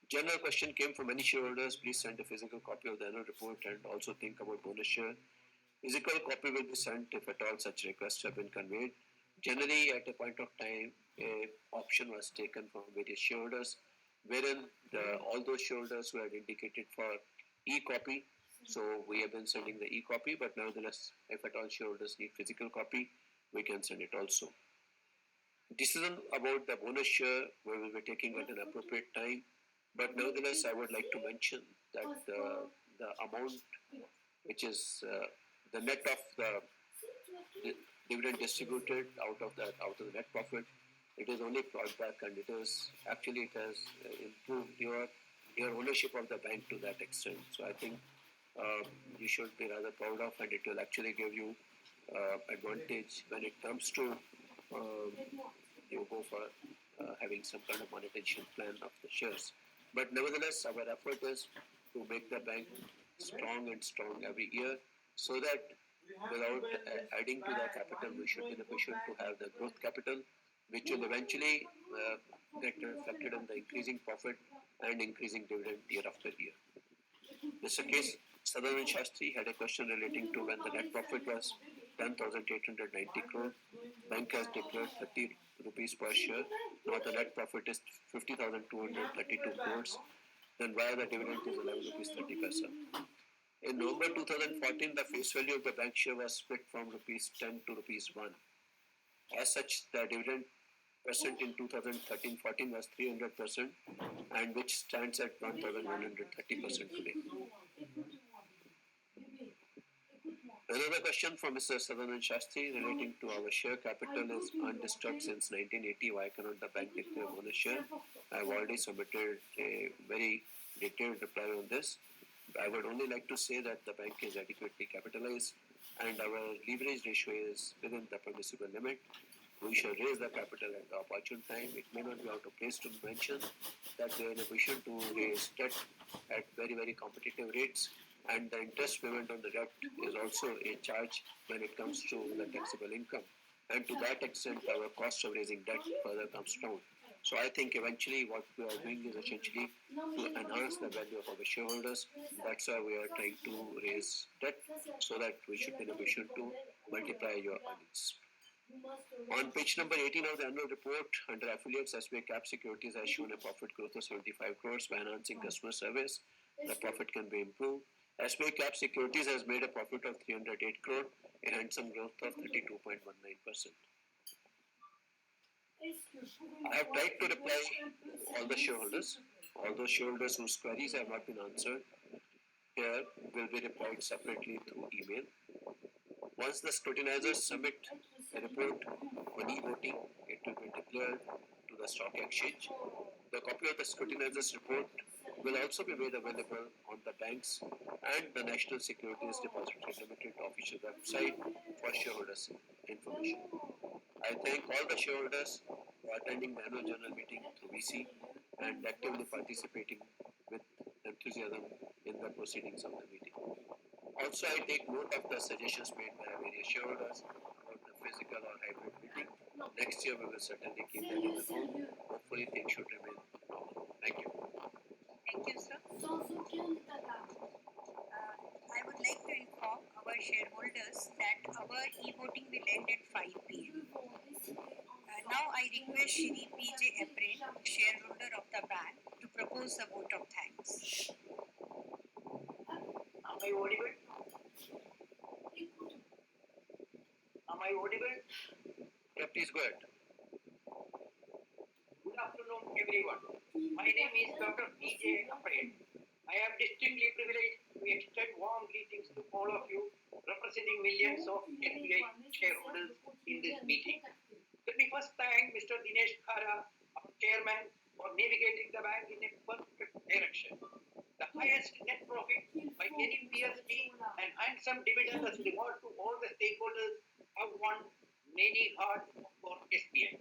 General question came from many shareholders. Please send a physical copy of the annual report and also think about bonus share. Physical copy will be sent if at all such requests have been conveyed. Generally, at a point of time, a option was taken from various shareholders, wherein all those shareholders who had indicated for e-copy, so we have been sending the e-copy, but nevertheless, if at all shareholders need physical copy, we can send it also. Decision about the bonus share we will be taking at an appropriate time, but nevertheless, I would like to mention that the amount which is the net of the dividend distributed out of the net profit, it is only brought back and it has improved your ownership of the bank to that extent. So I think you should be rather proud of, and it will actually give you advantage when it comes to you go for having some kind of monetization plan of the shares. But nevertheless, our effort is to make the bank strong and strong every year, so that without adding to the capital, we should be in a position to have the growth capital, which will eventually get reflected in the increasing profit and increasing dividend year after year. Mr. K. Sadanand Shastri had a question relating to when the net profit was 10,890 crore. Bank has declared 30 rupees per share. Now the net profit is 50,232 crores. Then why the dividend is 11 rupees 30 paisa? In November 2014, the face value of the bank share was split from rupees 10 to rupees 1. As such, the dividend percent in 2013-14 was 300%, and which stands at 1,130% today. Another question from Mr. Sadanand Shastri relating to our share capital is undisturbed since 1980. Why cannot the bank declare bonus share? I have already submitted a very detailed reply on this. I would only like to say that the bank is adequately capitalized and our leverage ratio is within the permissible limit. We shall raise the capital at the opportune time. It may not be out of place to mention that we are in a position to raise debt at very, very competitive rates, and the interest payment on the debt is also a charge when it comes to the taxable income. And to that extent, our cost of raising debt further comes down. So I think eventually what we are doing is essentially to enhance the value of our shareholders. That's why we are trying to raise debt so that we should be in a position to multiply your earnings. On page number 18 of the annual report, under affiliates, SBI Cap Securities has shown a profit growth of 75 crores by enhancing customer service. The profit can be improved. SBI Cap Securities has made a profit of 308 crore, a handsome growth of 32.19%. I have tried to reply all the shareholders. All those shareholders whose queries have not been answered here will be replied separately through email. Once the scrutinizers submit a report on e-voting, it will be declared to the stock exchange. The copy of the scrutinizers report will also be made available on the bank's and the National Securities Depository Limited official website for shareholders information. I thank all the shareholders for attending the annual general meeting through VC and actively participating with enthusiasm in the proceedings of the meeting. Also, I take note of the suggestions made by various shareholders about the physical or hybrid meeting. Next year, we will certainly keep that in account. Hopefully, things should remain normal. Thank you. Thank you, sir. I would like to inform our shareholders that our e-voting will end at 5 p.m. Now I request Shri P.J. Apren, shareholder of the bank, to propose a vote of thanks. Am I audible? Am I audible? Yeah, please go ahead. Good afternoon, everyone. My name is Dr. P.J. Apren. I am distinctly privileged to extend warm greetings to all of you, representing millions of SBI shareholders in this meeting. Let me first thank Mr. Dinesh Khara, our chairman, for navigating the bank in a perfect direction. The highest net profit by any PSB and handsome dividend as reward to all the stakeholders have won many hearts for SBI.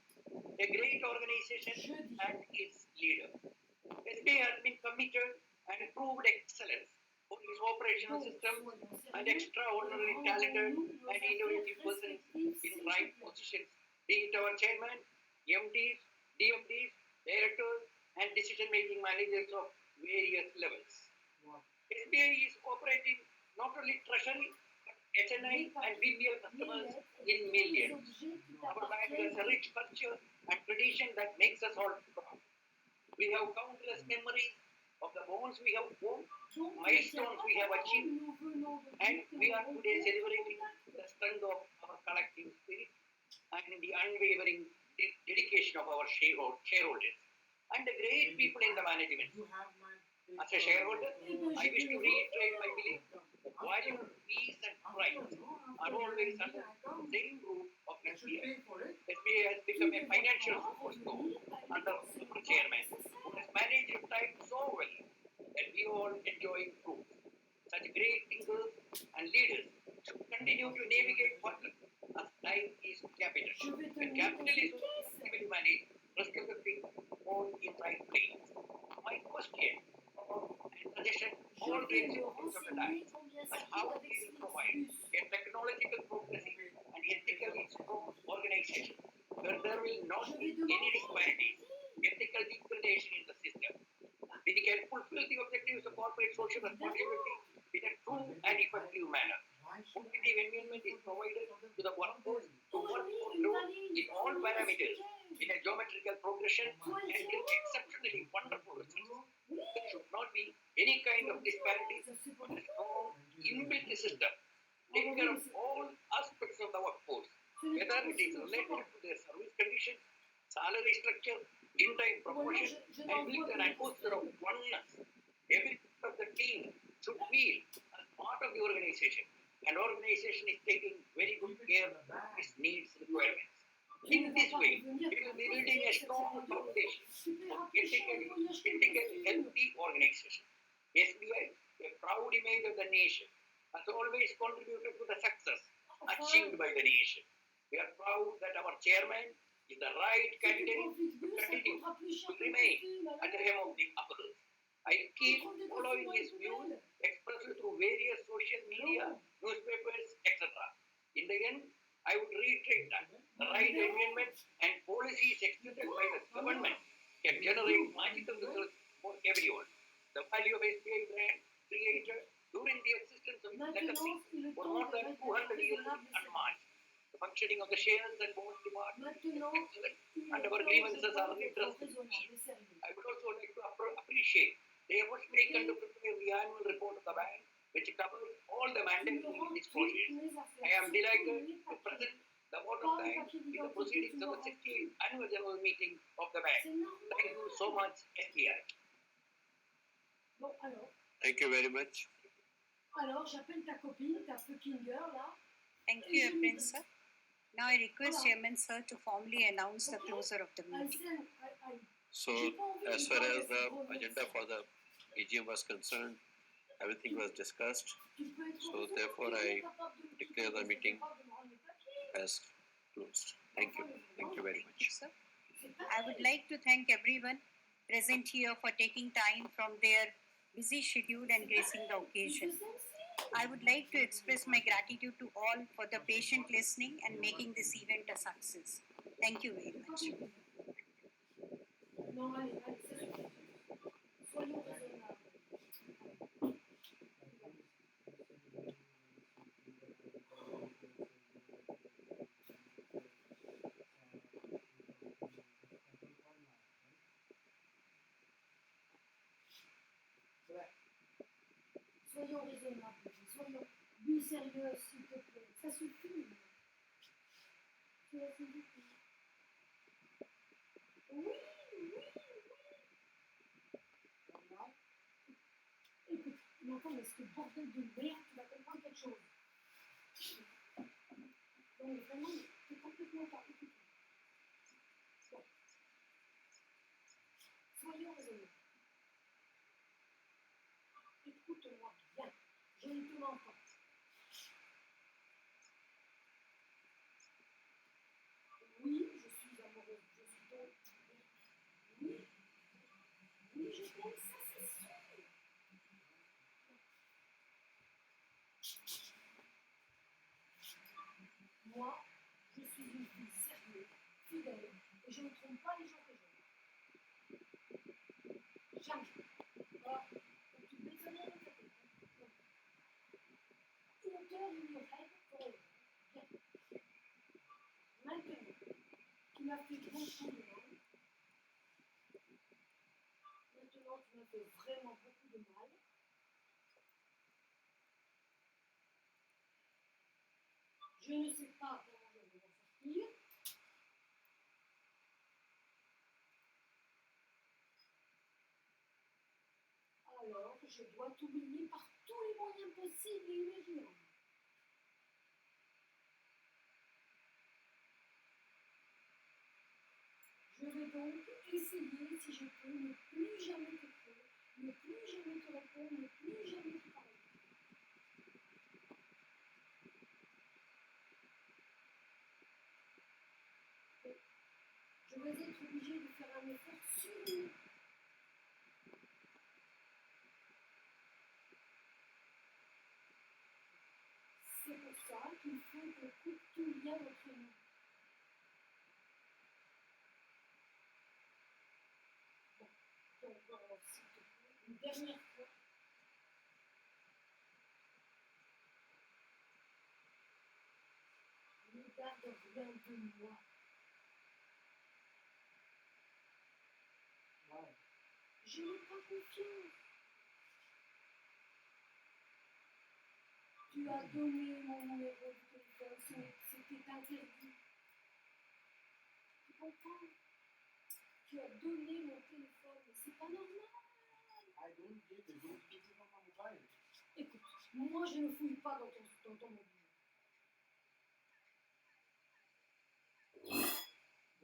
A great organization and its leader. SBI has been committed and proved excellence for its operational system and extraordinarily talented and innovative persons in right positions, be it our chairman, MDs, DMDs, directors, and decision-making managers of various levels. SBI is operating not only treasury, but HNI and BPL customers in millions. Our bank has a rich culture and tradition that makes us all proud. We have countless memories of the bonds we have won, milestones we have achieved, and we are today celebrating the strength of our collective spirit and the unwavering dedication of our shareholders and the great people in the management. As a shareholder, I wish to reiterate my belief that value, peace, and pride are always under the same roof of SBI. SBI has become a financial superstore under our chairman, who has managed time so well that we all enjoy fruit. Such great thinkers and leaders should continue to navigate forward as time is capital. When capital is well managed, rest of the things fall in right place. My question and suggestion all the executives of the time is how we will provide a technological progressive and ethically strong organization where there will not be any disparities, ethical degradation in the system. We can fulfill the objectives of corporate social responsibility in a true and effective manner. Competitive environment is provided to the workforce to work for growth in all parameters in a geometrical progression and in exceptionally wonderful results. There should not be any kind of disparities, but a strong inbuilt system take care of all aspects of the workforce, whether it is related to their service conditions, salary structure, in-time promotion, and with an atmosphere of oneness. Every part of the team should feel as part of the organization. An organization is taking very good care of its needs and requirements. In this way, it will be building a strong foundation for ethical, healthy organization. SBI a proud image of the nation, has always contributed to the success achieved by the nation. We are proud that our chairman is the right candidate to continue to remain at the helm of the others. I keep following his views expressed through various social media, newspapers, etc. In the end, I would reiterate that the right environment and policies extended by the government can generate magical results for everyone. The value of SBI brand created during the existence of its legacy for more than 200 years is unmatched. The functioning of the shares and bonds department is excellent, and our grievances are redressed with ease. I would also like to appreciate the efforts taken to prepare the annual report of the bank, which covers all the mandatory disclosures. I am delighted to present the vote of thanks in the proceedings of the 68th annual general meeting of the bank. Thank you so much, SBI. Bon, alors. Thank you very much. Alors, j'appelle ta copine, ta fucking girl, là. Thank you, Prince sir. Now I request Chairman sir to formally announce the closure of the meeting. So, as far as the agenda for the AGM was concerned, everything was discussed. So, therefore, I declare the meeting as closed. Thank you. Thank you very much. Sir, I would like to thank everyone present here for taking time from their busy schedule and gracing the occasion. I would like to express my gratitude to all for the patient listening and making this event a success. Thank you very much. Non, allez, allez, ça suffit. Soyons raisonnables. Soyons raisonnables, soyons sérieux, s'il te plaît. Ça suffit. Ça suffit. Oui, oui, oui. Voilà. Écoute, mais attends, mais ce bordel de merde, tu vas comprendre quelque chose. Non, mais vraiment, c'est complètement pas. Écoute. Bon. Soyons raisonnables. Écoute-moi bien. Je ne te mens pas. Oui, je suis amoureuse. Je suis donc. Oui. Oui, je t'aime, ça c'est sûr. Moi, je suis une fille sérieuse, fidèle, et je ne trompe pas les gens que j'aime. Jamais. Alors, tu peux te donner une tête. Une heure, une règle pour elle. Bien. Maintenant, tu m'as fait beaucoup de mal. Maintenant, tu m'as fait vraiment beaucoup de mal. Je ne sais pas comment je vais m'en sortir. Alors, je dois t'oublier par tous les moyens possibles et imaginables. Je vais donc essayer, si je peux, ne plus jamais t'écrire, ne plus jamais te répondre, ne plus jamais te parler. Je vais être obligée de faire un effort surhumain. C'est pour ça qu'il faut qu'on coupe tout lien entre nous. Bon, donc, s'il te plaît, une dernière fois. Ne garde rien de moi. Je n'ai pas confiance. Tu as donné mon numéro de téléphone, c'était interdit. Tu comprends? Tu as donné mon téléphone, mais c'est pas normal. Écoute, moi je ne fouille pas dans ton mobile.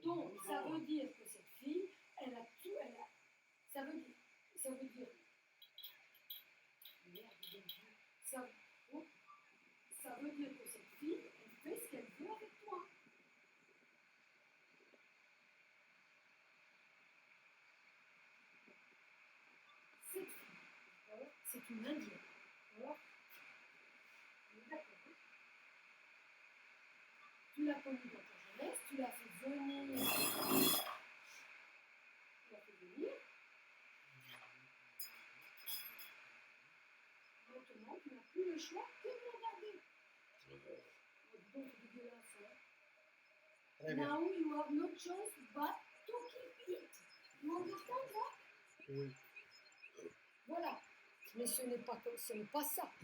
Donc, ça veut dire que cette fille, elle a tout, ça veut dire. Merde. c'est une indienne. Alors, on est d'accord. Hein. Tu l'as connue dans ta jeunesse, tu l'as fait venir. Tu l'as fait venir. Maintenant, tu n'as plus le choix que de la garder. Oh, dis donc, c'est dégueulasse, hein. Très bien. Now you have no choice but to keep it. You understand, what? Oui. Voilà. Mais ce n'est pas ça.